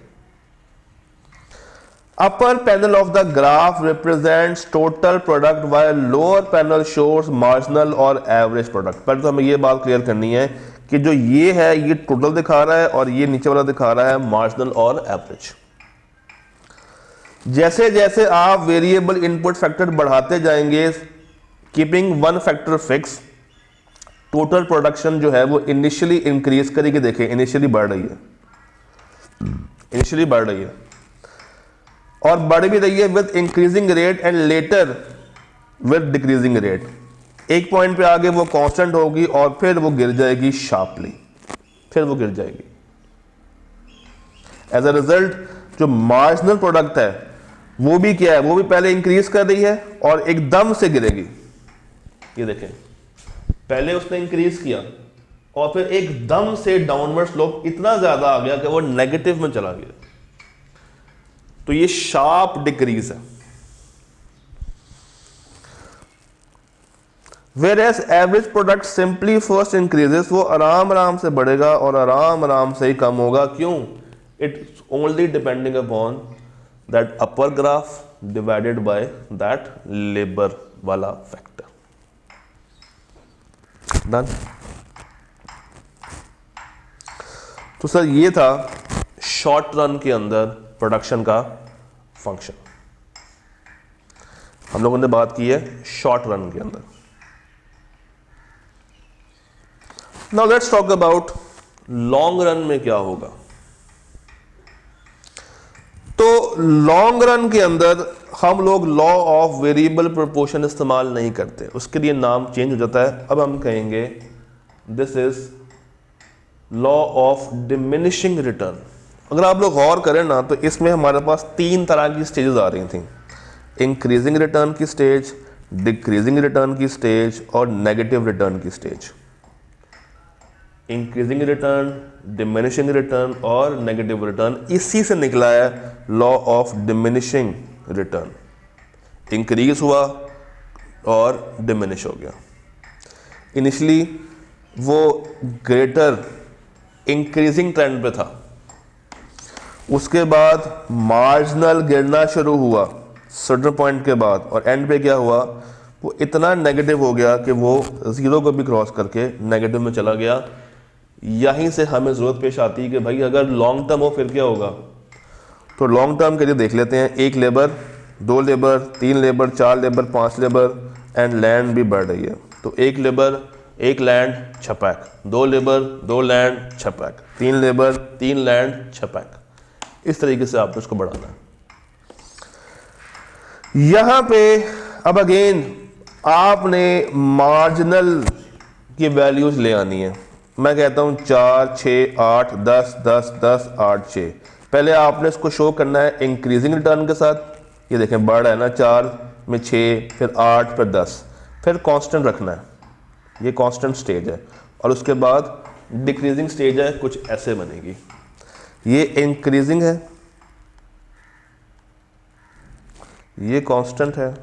Upper panel of the graph represents total product while lower panel shows marginal और एवरेज प्रोडक्ट। पहले तो हमें ये बात क्लियर करनी है कि जो ये है ये टोटल दिखा रहा है, और ये नीचे वाला दिखा रहा है मार्जिनल और एवरेज। जैसे जैसे आप वेरिएबल इनपुट फैक्टर बढ़ाते जाएंगे, keeping one factor fix, total production जो है वो इनिशियली इंक्रीज करेगी। देखें, इनिशियली बढ़ रही है, इनिशियली बढ़ रही है, और बढ़ भी रही है with increasing rate and later with decreasing rate. एक पॉइंट पे आगे वो कांस्टेंट होगी और फिर वो गिर जाएगी शार्पली, फिर वो गिर जाएगी। एज अ रिजल्ट जो मार्जिनल प्रोडक्ट है वो भी क्या है, वो भी पहले इंक्रीज कर रही है और एकदम से गिरेगी। ये देखें, पहले उसने इंक्रीज किया और फिर एकदम से डाउनवर्ड स्लोप इतना ज्यादा आ गया कि वो नेगेटिव में चला गया। तो ये शार्प डिक्रीज है। Whereas average product simply first increases, वो आराम आराम से बढ़ेगा और आराम आराम से ही कम होगा। क्यों? It's only depending upon that upper graph divided by that labour वाला फैक्टर। डन। तो सर ये था शॉर्ट रन के अंदर प्रोडक्शन का फंक्शन। हम लोगों ने बात की है शॉर्ट रन के अंदर। Now let's talk about long run में क्या होगा। तो लॉन्ग रन के अंदर हम लोग लॉ ऑफ वेरिएबल प्रोपोर्शन इस्तेमाल नहीं करते, उसके लिए नाम चेंज हो जाता है। अब हम कहेंगे this is law of diminishing return. अगर आप लोग गौर करें ना, तो इसमें हमारे पास 3 तरह की स्टेजेस आ रही थी। इंक्रीजिंग रिटर्न की स्टेज, डिक्रीजिंग रिटर्न की स्टेज, और नेगेटिव रिटर्न की stage. Increasing return, diminishing return और नेगेटिव रिटर्न, इसी से निकला है law of diminishing return. Increase हुआ और डिमिनिश हो गया। इनिशियली वो ग्रेटर इंक्रीजिंग ट्रेंड पे था, उसके बाद मार्जिनल गिरना शुरू हुआ सर्टेन पॉइंट के बाद, और एंड पे क्या हुआ, वो इतना नेगेटिव हो गया कि वो 0 को भी क्रॉस करके नेगेटिव में चला गया। यहीं से हमें ज़रूरत पेश आती है कि भाई अगर लॉन्ग टर्म हो फिर क्या होगा। तो लॉन्ग टर्म के लिए देख लेते हैं, 1 labour, 2 labour, 3 labour, 4 labour, 5 labour, and land भी बढ़ रही है। तो 1 लेबर 1 लैंड छपैक, 2 लेबर 2 लैंड छपैक, 3 लेबर 3 लैंड छपैक। इस तरीके से आपको इसको बढ़ाना है। यहां पे अब अगेन आपने मार्जिनल की वैल्यूज ले आनी है। मैं कहता हूं 4 6 8 10 10 10 8 6। पहले आपने इसको शो करना है इंक्रीजिंग रिटर्न के साथ। ये देखें बढ़ है ना, 4 में 6, फिर 8, फिर 10, फिर कांस्टेंट रखना है। ये कांस्टेंट स्टेज है। और उसके बाद डिक्रीजिंग स्टेज है, कुछ ऐसे बनेगी। ये इंक्रीजिंग है, ये कांस्टेंट है,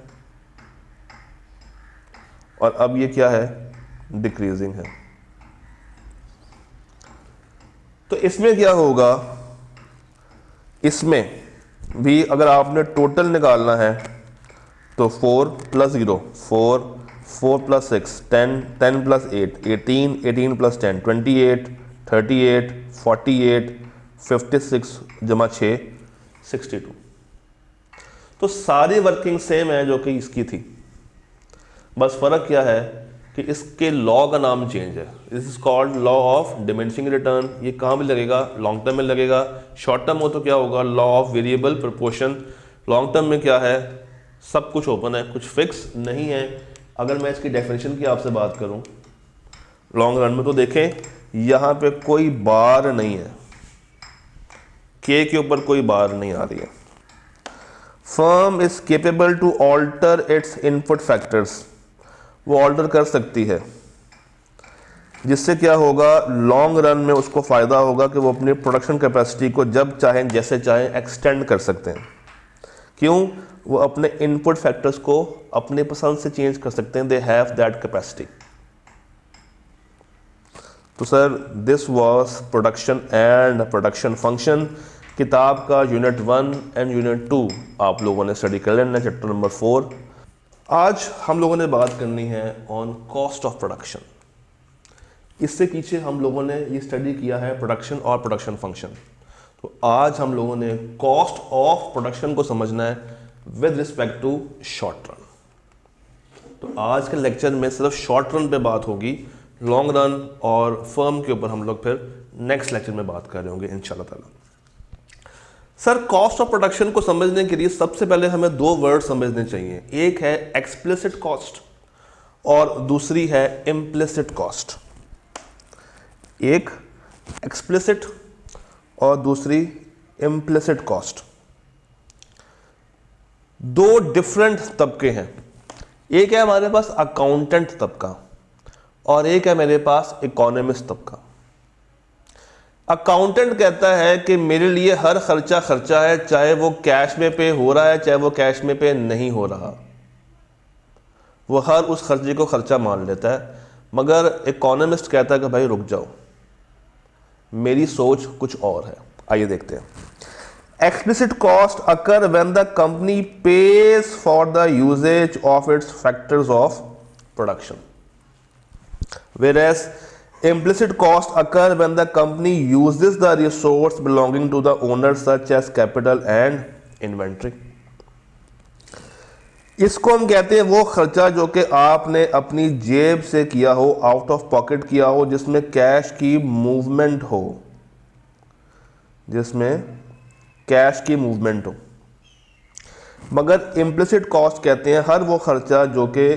और अब ये क्या है, डिक्रीजिंग है। तो इसमें क्या होगा इसमें भी अगर आपने टोटल निकालना है तो 4 + 0 4, 4 + 6 10, 10 + 8 18, 18 + 10 28, 38, 48, 56 जमा 6 62। तो सारी वर्किंग सेम है जो कि इसकी थी, बस फ़र्क क्या है कि इसके लॉ का नाम चेंज है। This is called law of diminishing return. ये कहाँ भी लगेगा? लॉन्ग टर्म में लगेगा। शॉर्ट टर्म हो तो क्या होगा? Law of variable proportion. Long term में क्या है? सब कुछ ओपन है, कुछ फिक्स नहीं है। अगर मैं इसकी डेफिनेशन की आपसे बात करूं लॉन्ग रन में, तो देखें यहाँ पे कोई बार नहीं है, के ऊपर कोई बार नहीं आ रही है। Firm is capable to alter its input factors, वो ऑल्टर कर सकती है, जिससे क्या होगा? लॉन्ग रन में उसको फ़ायदा होगा कि वो अपनी प्रोडक्शन कैपेसिटी को जब चाहें जैसे चाहें एक्सटेंड कर सकते हैं। क्यों? वो अपने इनपुट फैक्टर्स को अपने पसंद से चेंज कर सकते हैं। They have that capacity. तो sir this was production and production function. किताब का यूनिट 1 एंड यूनिट 2 आप लोगों ने स्टडी कर लेना, चैप्टर नंबर 4। आज हम लोगों ने बात करनी है ऑन कॉस्ट ऑफ प्रोडक्शन। इससे पीछे हम लोगों ने ये स्टडी किया है प्रोडक्शन और प्रोडक्शन फंक्शन। तो आज हम लोगों ने कॉस्ट ऑफ प्रोडक्शन को समझना है with respect to short run. तो आज के लेक्चर में सिर्फ शॉर्ट रन पे बात होगी, लॉन्ग रन और फर्म के ऊपर हम लोग फिर नेक्स्ट लेक्चर में बात कर रहे होंगे इंशाल्लाह ताला। सर कॉस्ट ऑफ प्रोडक्शन को समझने के लिए सबसे पहले हमें 2 वर्ड समझने चाहिए। एक है एक्सप्लिसिट कॉस्ट और दूसरी है इम्प्लिसिट कॉस्ट। एक एक्सप्लिसिट और दूसरी इम्प्लिसिट कॉस्ट। 2 डिफरेंट तबके हैं। एक है हमारे पास अकाउंटेंट तबका और एक है मेरे पास इकोनॉमिस्ट तबका। अकाउंटेंट कहता है कि मेरे लिए हर खर्चा खर्चा है, चाहे वो कैश में पे हो रहा है चाहे वो कैश में पे नहीं हो रहा, वो हर उस खर्चे को खर्चा मान लेता है। मगर इकोनॉमिस्ट कहता है कि भाई रुक जाओ, मेरी सोच कुछ और है। आइए देखते हैं। Explicit cost occur when the company pays for the usage of its factors of production, whereas implicit cost occur when the company uses the resource belonging to the owner such as capital and inventory. इसको हम कहते हैं वो खर्चा जो कि आपने अपनी जेब से किया हो, आउट ऑफ पॉकेट किया हो, जिसमें कैश की मूवमेंट हो, जिसमें कैश की मूवमेंट हो। मगर इम्प्लिसिट कॉस्ट कहते हैं हर वो खर्चा जो कि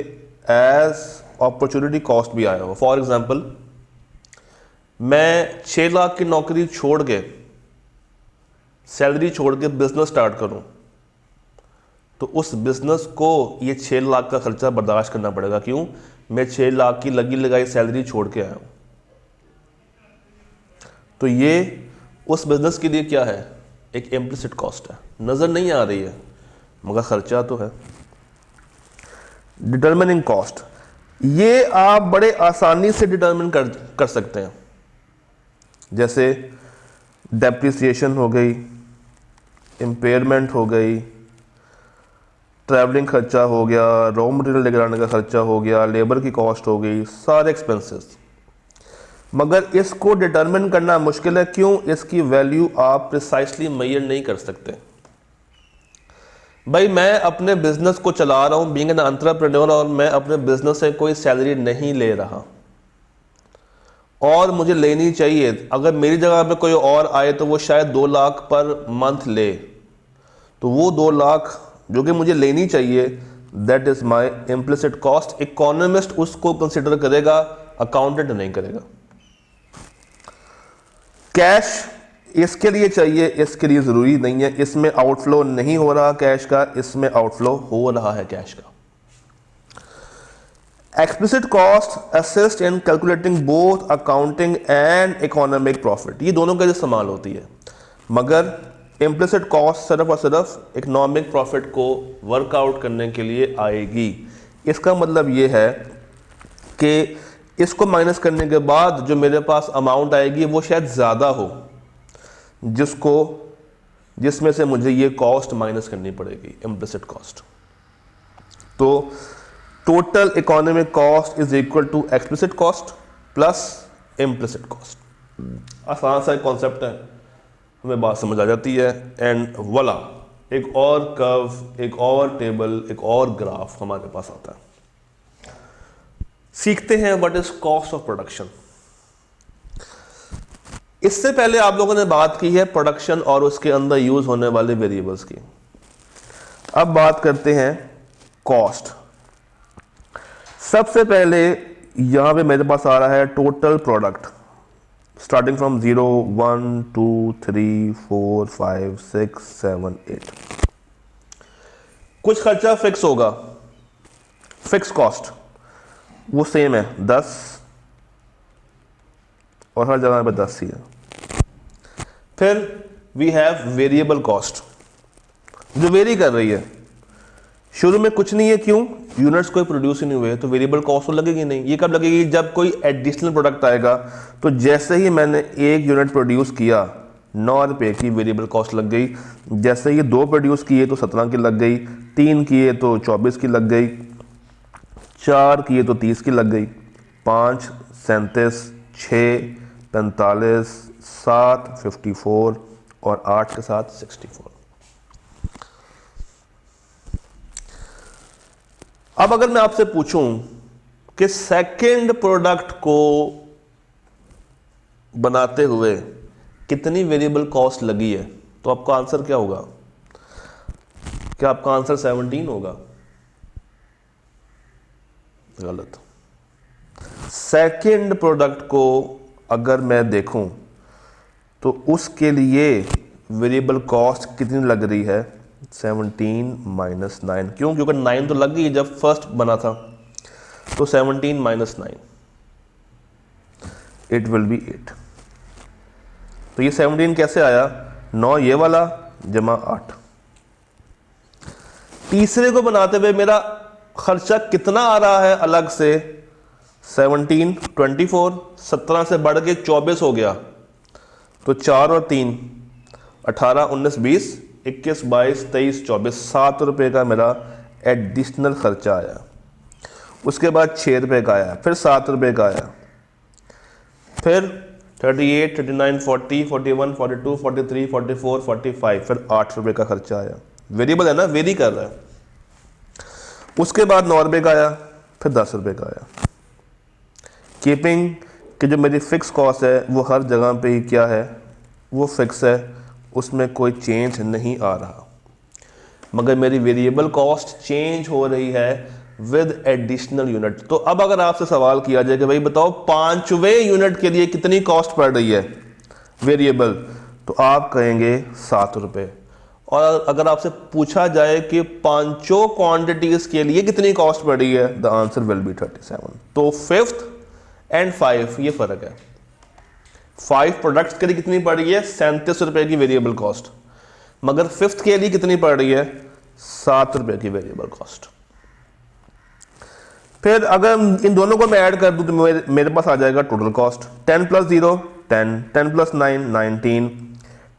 एज अपॉर्चुनिटी कॉस्ट भी आया हो। फॉर एग्जांपल, मैं 6 लाख की नौकरी छोड़ के, सैलरी छोड़ के बिजनेस स्टार्ट करूं, तो उस बिजनेस को ये 6 लाख का खर्चा बर्दाश्त करना पड़ेगा। क्यों? मैं 6 लाख की लगी लगाई सैलरी छोड़ के आया हूं। तो ये उस बिजनेस के लिए क्या है? एक इम्प्लिसिट कॉस्ट है, नज़र नहीं आ रही है मगर खर्चा तो है। डिटर्मिनिंग कॉस्ट, ये आप बड़े आसानी से डिटर्मिन कर सकते हैं। जैसे डेप्रिसिएशन हो गई, इम्पेयरमेंट हो गई, ट्रैवलिंग खर्चा हो गया, रॉ मटेरियल लेकर आने का खर्चा हो गया, लेबर की कॉस्ट हो गई, सारे एक्सपेंसेस। मगर इसको डिटरमिन करना मुश्किल है। क्यों? इसकी वैल्यू आप प्रिसाइसली मेजर नहीं कर सकते। भाई मैं अपने बिजनेस को चला रहा हूं, बीइंग एन एंटरप्रेन्योर, और मैं अपने बिजनेस से कोई सैलरी नहीं ले रहा और मुझे लेनी चाहिए। अगर मेरी जगह पे कोई और आए तो वो शायद 2 लाख पर मंथ ले, तो वो 2 लाख जो कि मुझे लेनी चाहिए, that is my implicit cost. Economist उसको कंसिडर करेगा, अकाउंटेंट नहीं करेगा। कैश इसके लिए चाहिए, इसके लिए ज़रूरी नहीं है। इसमें आउटफ्लो नहीं हो रहा कैश का, इसमें आउटफ्लो हो रहा है कैश का। Explicit cost assist in calculating both accounting and economic profit, ये दोनों का इस्तेमाल होती है। मगर इम्प्लिसिट कॉस्ट सिर्फ और सिर्फ इकोनॉमिक प्रॉफिट को वर्कआउट करने के लिए आएगी। इसका मतलब ये है कि इसको माइनस करने के बाद जो मेरे पास अमाउंट आएगी वो शायद ज़्यादा हो, जिसको जिसमें से मुझे ये कॉस्ट माइनस करनी पड़ेगी, इम्प्लिसिट कॉस्ट। तो total economic cost is equal to explicit cost plus implicit cost. आसान सा कॉन्सेप्ट है, हमें बात समझ आ जाती है। एंड वाला एक और कर्व, एक और टेबल, एक और ग्राफ हमारे पास आता है। सीखते हैं what is cost of production. इससे पहले आप लोगों ने बात की है प्रोडक्शन और उसके अंदर यूज होने वाले वेरिएबल्स की। अब बात करते हैं कॉस्ट। सबसे पहले यहां पे मेरे पास आ रहा है टोटल प्रोडक्ट, स्टार्टिंग फ्रॉम 0 1 2 3 4 5 6 7 8। कुछ खर्चा फिक्स होगा, फिक्स कॉस्ट वो सेम है 10, और हर जगह पे 10 ही है। फिर वी हैव वेरिएबल कॉस्ट जो वेरी कर रही है। शुरू में कुछ नहीं है, क्यों? यूनिट्स कोई प्रोड्यूस ही नहीं हुए, तो वेरिएबल कॉस्ट तो लगेगी नहीं। ये कब लगेगी? जब कोई एडिशनल प्रोडक्ट आएगा। तो जैसे ही मैंने 1 यूनिट प्रोड्यूस किया 9 रुपये की वेरिएबल कॉस्ट लग गई। जैसे ही 2 प्रोड्यूस किए तो 17 की लग गई, 3 किए तो 24 की लग गई, 4 किए तो 30 की लग गई, 5 37, 6 45, 7 54 और 8 के साथ 64। अब अगर मैं आपसे पूछूं कि सेकंड प्रोडक्ट को बनाते हुए कितनी वेरिएबल कॉस्ट लगी है, तो आपका आंसर क्या होगा? क्या आपका आंसर 17 होगा? गलत। सेकंड प्रोडक्ट को अगर मैं देखूं तो उसके लिए वेरिएबल कॉस्ट कितनी लग रही है? 17 माइनस 9। क्यों? क्योंकि 9 तो लग गई जब फर्स्ट बना था, तो 17 माइनस 9 इट विल बी 8। तो ये 17 कैसे आया? 9 ये वाला जमा 8। तीसरे को बनाते हुए मेरा खर्चा कितना आ रहा है अलग से? 17 24, 17 से बढ़ के 24 हो गया, तो 4 और 3 18 19 20 21 22 23 24, 7 रुपये का मेरा एडिशनल खर्चा आया। उसके बाद 6 रुपये का आया, फिर 7 रुपये का आया, फिर 38 39 40 41 42 43 44 45, फिर 8 रुपये का खर्चा आया। वेरिएबल है ना, वेरी कर रहा है। उसके बाद 9 रुपये का आया, फिर 10 रुपये का आया। कीपिंग कि जो मेरी फिक्स कॉस्ट है वो हर जगह पे ही क्या है? वो फिक्स है, उसमें कोई चेंज नहीं आ रहा। मगर मेरी वेरिएबल कॉस्ट चेंज हो रही है विद एडिशनल यूनिट। तो अब अगर आपसे सवाल किया जाए कि भाई बताओ 5वें यूनिट के लिए कितनी कॉस्ट पड़ रही है वेरिएबल, तो आप कहेंगे 7 रुपये। और अगर आपसे पूछा जाए कि 5 क्वांटिटीज के लिए कितनी कॉस्ट पड़ रही है, द आंसर विल बी 37। तो 5th एंड 5 ये फर्क है। 5 प्रोडक्ट्स के लिए कितनी पड़ रही है? 37 रुपए की वेरिएबल कॉस्ट। मगर 5th के लिए कितनी पड़ रही है? 7 रुपए की वेरिएबल कॉस्ट। फिर अगर इन दोनों को मैं ऐड कर दूं तो मेरे पास आ जाएगा टोटल कॉस्ट। 10 + 0 10, 10 + 9 19,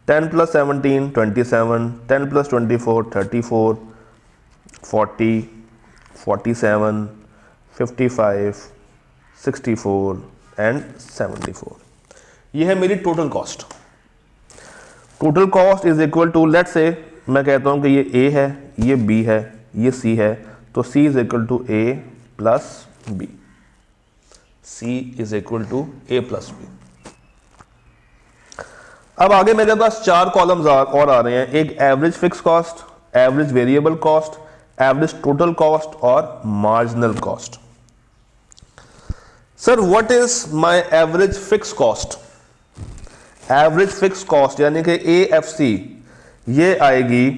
10 + 17 27, 10 + 24 34, 40 47 55 64 एंड 74। ये है मेरी total cost. Total cost is equal to, let's say मैं कहता हूं कि ये ए है, ये बी है, ये सी है, तो C is equal to A plus B. C is equal to A plus B. अब आगे मेरे पास 4 कॉलम्स और आ रहे हैं। एक average fix cost, average variable cost, average total cost और marginal cost. Sir what is my average fix cost? Average fix cost यानी कि AFC ये आएगी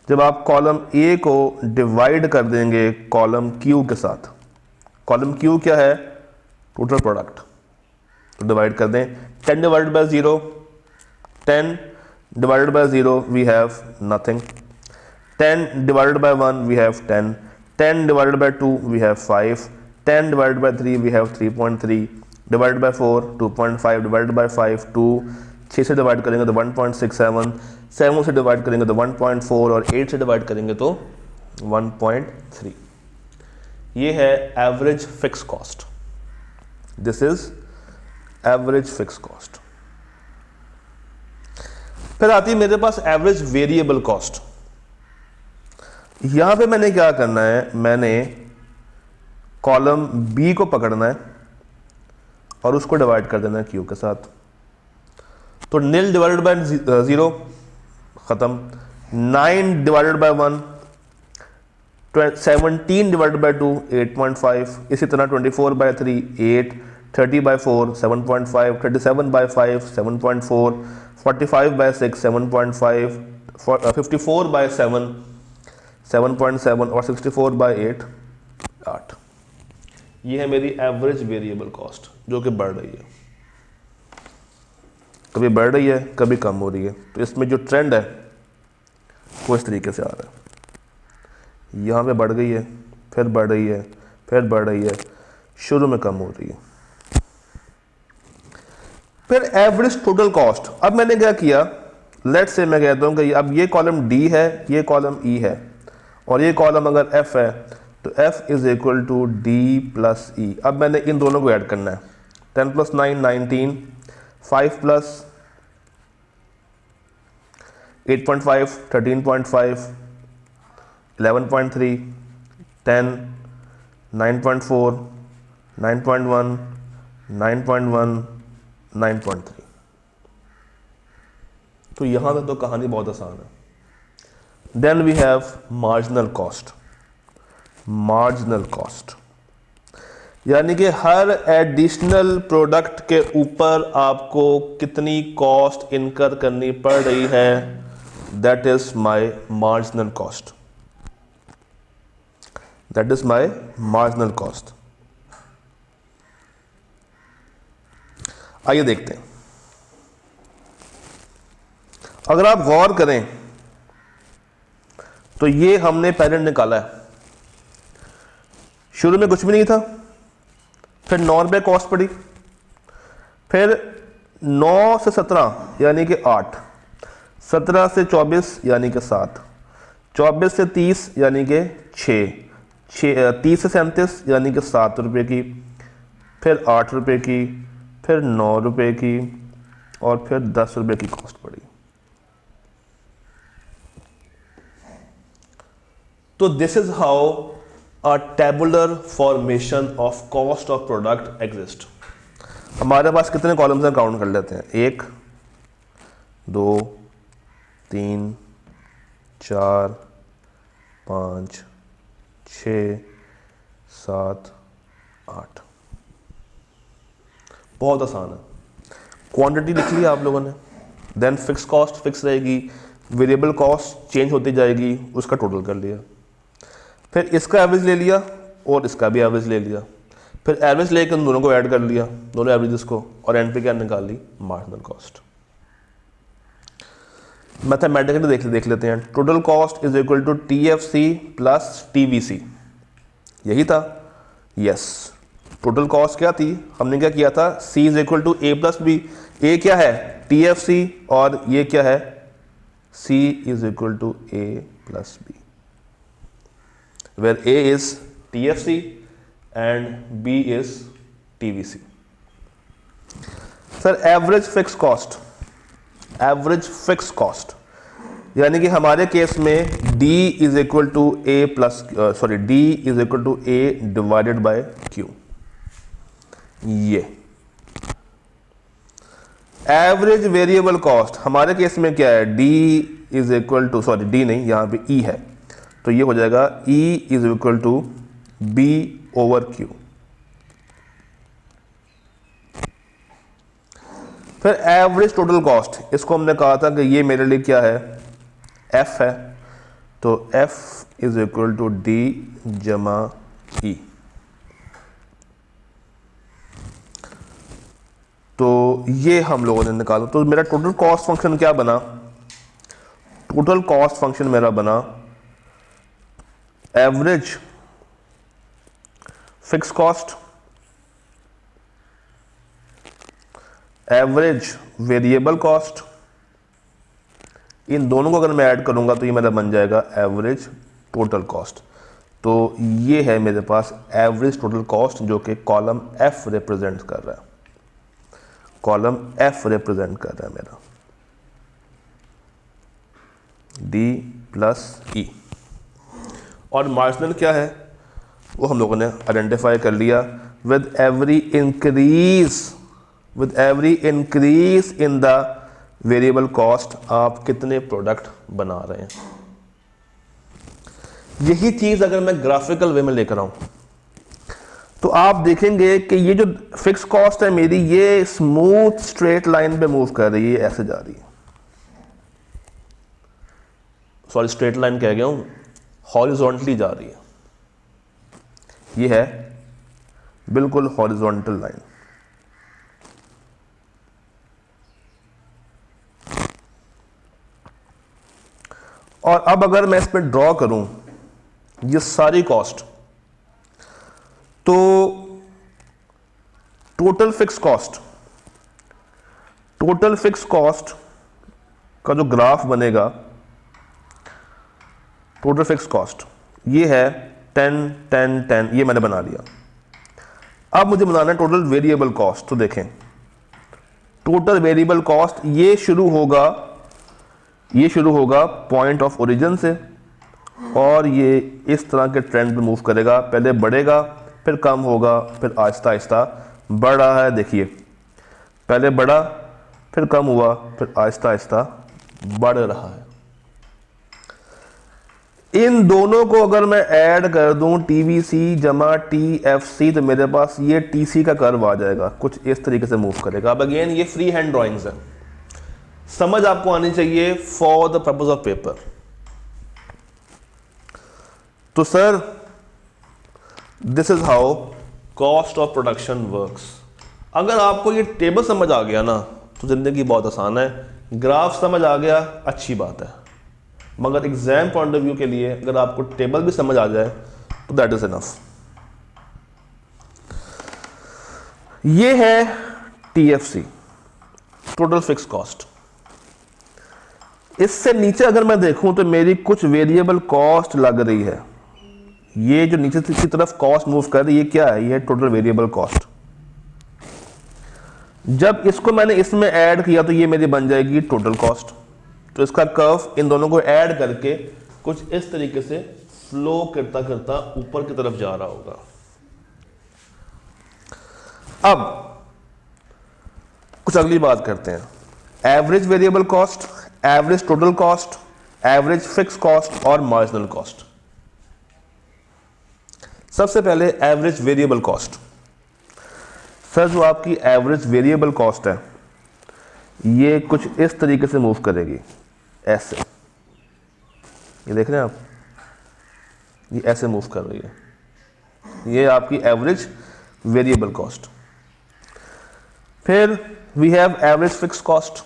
जब आप कॉलम ए को डिवाइड कर देंगे कॉलम क्यू के साथ। कॉलम क्यू क्या है? Total product. तो डिवाइड कर दें 10 divided by 0, 10 divided by 0 we have nothing, 10 divided by 1 we have 10, 10 divided by 2 we have 5, 10 divided by 3 we have 3.3, divided by 4 2.5, divided by 5 2, 6 से डिवाइड करेंगे तो 1.67, 7 से डिवाइड करेंगे तो 1.4 और 8 से डिवाइड करेंगे तो 1.3। ये है average fix cost. This is average fix cost. फिर आती है मेरे पास एवरेज वेरिएबल कॉस्ट। यहां पे मैंने क्या करना है, मैंने कॉलम बी को पकड़ना है और उसको डिवाइड कर देना है क्यू के साथ। तो नील डिवाइडेड बाय 0 खत्म, 9 डिवाइडेड बाय 1, 17 डिवाइडेड बाय 2 8.5, इसी तरह 24 by 3 8, 30 by 4 7.5, 37 by 5 7.4, 45 by 6 7.5, 54 by 7 7.7 और 64 बाय 8 8। ये है मेरी एवरेज वेरिएबल कॉस्ट जो कि बढ़ रही है, कभी बढ़ रही है कभी कम हो रही है। तो इसमें जो ट्रेंड है वो इस तरीके से आ रहा है, यहाँ पे बढ़ गई है, फिर बढ़ रही है, फिर बढ़ रही है, शुरू में कम हो रही है। फिर एवरेज टोटल कॉस्ट। अब मैंने क्या किया, लेट्स से मैं कहता हूँ कि अब ये कॉलम डी है, ये कॉलम ई है और ये कॉलम अगर एफ है तो F is equal to D plus E. अब मैंने इन दोनों को ऐड करना है, 10 + 9 19, 5 + 8.5 13.5, 11.3 10, 9.4 9.1 9.1 9.3। तो यहां तक तो कहानी बहुत आसान है। Then we have marginal cost. Marginal cost यानी कि हर एडिशनल प्रोडक्ट के ऊपर आपको कितनी कॉस्ट इनकर करनी पड़ रही है, that is my marginal cost. That is my marginal cost. आइए देखते हैं। अगर आप गौर करें तो ये हमने पेरेंट निकाला है, शुरू में कुछ भी नहीं था, फिर 9 रुपये कॉस्ट पड़ी, फिर 9 से 17 यानी कि 8, 17 से 24 यानी कि 7, 24 से 30 यानी कि 6, 30 से 37 यानी कि 7 रुपये की, फिर 8 रुपये की, फिर 9 रुपये की और फिर 10 रुपये की कॉस्ट पड़ी। तो this is how a tabular formation of cost of product exist. हमारे पास कितने कॉलम्स हैं, काउंट कर लेते हैं। 1 2 3 4 5 6 7 8। बहुत आसान है। क्वांटिटी लिख ली आप लोगों ने, देन फिक्स कॉस्ट फिक्स रहेगी, वेरिएबल कॉस्ट चेंज होती जाएगी, उसका टोटल कर लिया, फिर इसका एवरेज ले लिया और इसका भी एवरेज ले लिया, फिर एवरेज लेकर उन दोनों को ऐड कर लिया, दोनों एवरेजेस को, और एंड पे क्या निकाल ली, मार्जिनल कॉस्ट। मैथमेटिकली देख लेते हैं। Total cost is equal to TFC plus TVC, यही था। यस, टोटल कॉस्ट क्या थी, हमने क्या किया था, C is equal to A plus B. A क्या है, टीएफसी, और ये क्या है, C is equal to A plus B, where A is TFC and B is TVC. Sir average fix cost, average fix cost यानी कि हमारे केस में D is equal to A plus D is equal to A divided by Q। ये एवरेज वेरिएबल कॉस्ट हमारे केस में क्या है, D is equal to D नहीं, यहां पे E है, तो ये हो जाएगा E is equal to B over Q। फिर एवरेज टोटल कॉस्ट, इसको हमने कहा था कि ये मेरे लिए क्या है, F है, तो F is equal to D जमा E। तो ये हम लोगों ने निकाला। तो मेरा टोटल कॉस्ट फंक्शन क्या बना, टोटल कॉस्ट फंक्शन मेरा बना average fix cost average variable cost, इन दोनों को अगर मैं ऐड करूंगा तो ये मेरा बन जाएगा एवरेज टोटल कॉस्ट। तो ये है मेरे पास एवरेज टोटल कॉस्ट जो कि कॉलम एफ रिप्रेजेंट कर रहा है, कॉलम एफ रिप्रेजेंट कर रहा है मेरा डी प्लस ई। और मार्जिनल क्या है वो हम लोगों ने आइडेंटिफाई कर लिया। With every increase in the variable cost आप कितने प्रोडक्ट बना रहे हैं। यही चीज अगर मैं ग्राफिकल वे में लेकर आऊं तो आप देखेंगे कि ये जो फिक्स कॉस्ट है मेरी, ये स्मूथ स्ट्रेट लाइन पे मूव कर रही है, ऐसे जा रही है। सॉरी, स्ट्रेट लाइन कह गया हूं, हॉरिजॉन्टली जा रही है। ये है बिल्कुल हॉरिजॉन्टल लाइन। और अब अगर मैं इस पर ड्रॉ करूं ये सारी कॉस्ट, तो टोटल फिक्स कॉस्ट का जो ग्राफ बनेगा, टोटल फिक्स कॉस्ट ये है 10 10 10, ये मैंने बना लिया। अब मुझे बनाना है टोटल वेरिएबल कॉस्ट। तो देखें टोटल वेरिएबल कॉस्ट ये शुरू होगा पॉइंट ऑफ ओरिजिन से, और ये इस तरह के ट्रेंड पे मूव करेगा। पहले बढ़ेगा, फिर कम होगा, फिर आहिस्ता आहिस्ता बढ़ रहा है। देखिए पहले बढ़ा, फिर कम हुआ, फिर आहिस्ता आहिस्ता बढ़ रहा है। इन दोनों को अगर मैं ऐड कर दूं TVC जमा TFC, तो मेरे पास ये TC का कर्व आ जाएगा, कुछ इस तरीके से मूव करेगा। अब अगेन ये फ्री हैंड ड्राइंग्स है, समझ आपको आनी चाहिए for the purpose of paper. तो sir this is how cost of production works. अगर आपको ये टेबल समझ आ गया ना तो जिंदगी बहुत आसान है, ग्राफ समझ आ गया अच्छी बात है, मगर एग्जाम पॉइंट ऑफ व्यू के लिए अगर आपको टेबल भी समझ आ जाए तो दैट इज इनफ। ये है TFC, टोटल फिक्स कॉस्ट। इससे नीचे अगर मैं देखूं तो मेरी कुछ वेरिएबल कॉस्ट लग रही है। ये जो नीचे की तरफ कॉस्ट मूव कर रही है, ये क्या है? ये है टोटल वेरिएबल कॉस्ट। जब इसको मैंने इसमें ऐड किया तो ये मेरी बन जाएगी टोटल कॉस्ट। तो इसका कर्व इन दोनों को ऐड करके कुछ इस तरीके से फ्लो करता करता ऊपर की तरफ जा रहा होगा। अब कुछ अगली बात करते हैं, average variable cost, average total cost, average fix cost और मार्जिनल कॉस्ट। सबसे पहले एवरेज वेरिएबल कॉस्ट। सर जो आपकी एवरेज वेरिएबल कॉस्ट है ये कुछ इस तरीके से मूव करेगी, ऐसे। ये देख रहे हैं आप, ये ऐसे मूव कर रही है। ये आपकी एवरेज वेरिएबल कॉस्ट। फिर we have average fix cost.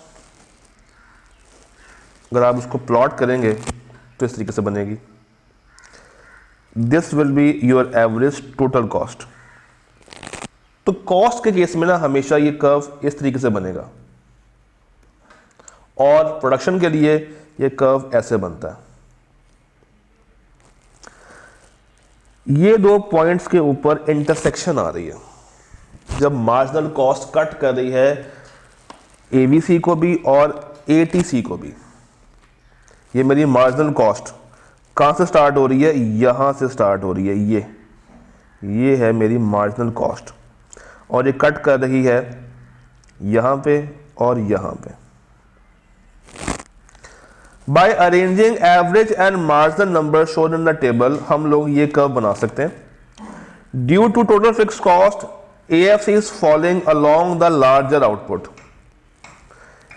अगर आप उसको प्लॉट करेंगे तो इस तरीके से बनेगी। This will be your average total cost. तो कॉस्ट के केस में ना हमेशा ये कर्व इस तरीके से बनेगा, और प्रोडक्शन के लिए ये कर्व ऐसे बनता है। ये दो पॉइंट्स के ऊपर इंटरसेक्शन आ रही है। जब मार्जिनल कॉस्ट कट कर रही है एवीसी को भी और एटीसी को भी। ये मेरी मार्जिनल कॉस्ट कहां से स्टार्ट हो रही है? यहां से स्टार्ट हो रही है। ये है मेरी मार्जिनल कॉस्ट, और ये कट कर रही है यहां पे और यहां पे। By arranging average and marginal number shown in the table हम लोग ये कर्व बना सकते हैं। Due to total fix cost AFC is following along the larger output.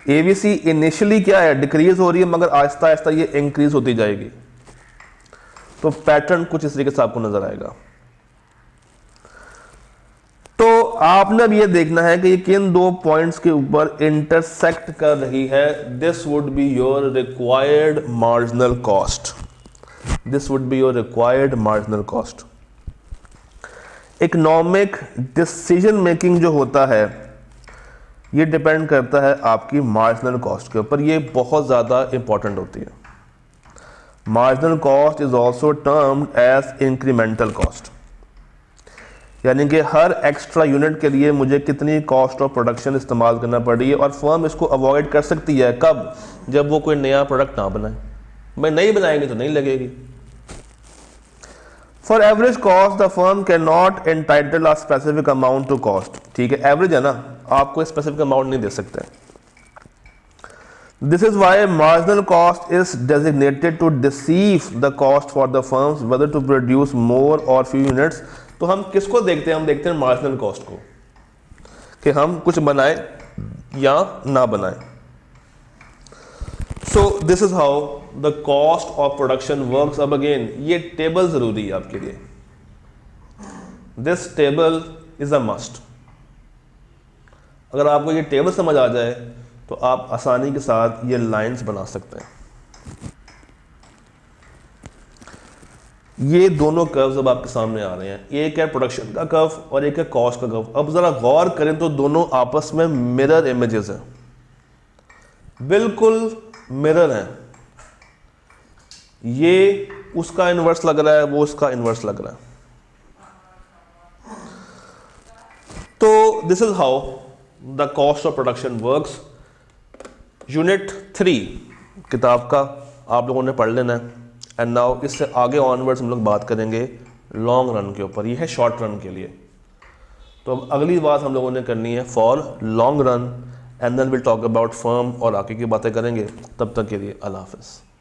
AVC initially क्या है? डिक्रीज हो रही है, मगर आहिस्ता आहिस्ता ये इंक्रीज होती जाएगी। तो पैटर्न कुछ इस तरीके से आपको नजर आएगा। तो आपने अब ये देखना है कि ये किन दो पॉइंट्स के ऊपर इंटरसेक्ट कर रही है। This would be your required marginal cost. This would be your required marginal cost. Economic decision making जो होता है ये डिपेंड करता है आपकी मार्जिनल कॉस्ट के ऊपर, ये बहुत ज़्यादा इंपॉर्टेंट होती है। Marginal cost is also termed as incremental cost, यानी कि हर एक्स्ट्रा यूनिट के लिए मुझे कितनी कॉस्ट ऑफ प्रोडक्शन इस्तेमाल करना पड़ रही है, और फर्म इसको अवॉइड कर सकती है कब, जब वो कोई नया प्रोडक्ट ना बनाए। भाई नहीं बनाएंगे तो नहीं लगेगी। For average cost the firm can not entitle a specific amount to cost, ठीक है, एवरेज है ना, आपको स्पेसिफिक अमाउंट नहीं दे सकते। This is why marginal cost is designated to deceive the cost for the firms whether to produce more और फ्यू यूनिट्स। तो हम किसको देखते हैं, हम देखते हैं मार्जिनल कॉस्ट को, कि हम कुछ बनाएं या ना बनाएं। So this is how the cost of production works. अब अगेन ये टेबल जरूरी है आपके लिए, this table is a must. अगर आपको ये टेबल समझ आ जाए तो आप आसानी के साथ ये लाइंस बना सकते हैं। ये दोनों कर्व्स अब आपके सामने आ रहे हैं, एक है प्रोडक्शन का कर्व और एक है कॉस्ट का कर्व। अब जरा गौर करें तो दोनों आपस में मिरर इमेजेस हैं, बिल्कुल मिरर हैं। ये उसका इन्वर्स लग रहा है, वो उसका इन्वर्स लग रहा है। तो this is how the cost of production works. Unit 3 किताब का आप लोगों ने पढ़ लेना है। एंड नाउ इससे आगे ऑनवर्ड्स हम लोग बात करेंगे लॉन्ग रन के ऊपर, ये है शॉर्ट रन के लिए। तो अब अगली बात हम लोगों ने करनी है for long run, and then will talk about firm और आगे की बातें करेंगे। तब तक के लिए अल्लाह हाफ़िज़।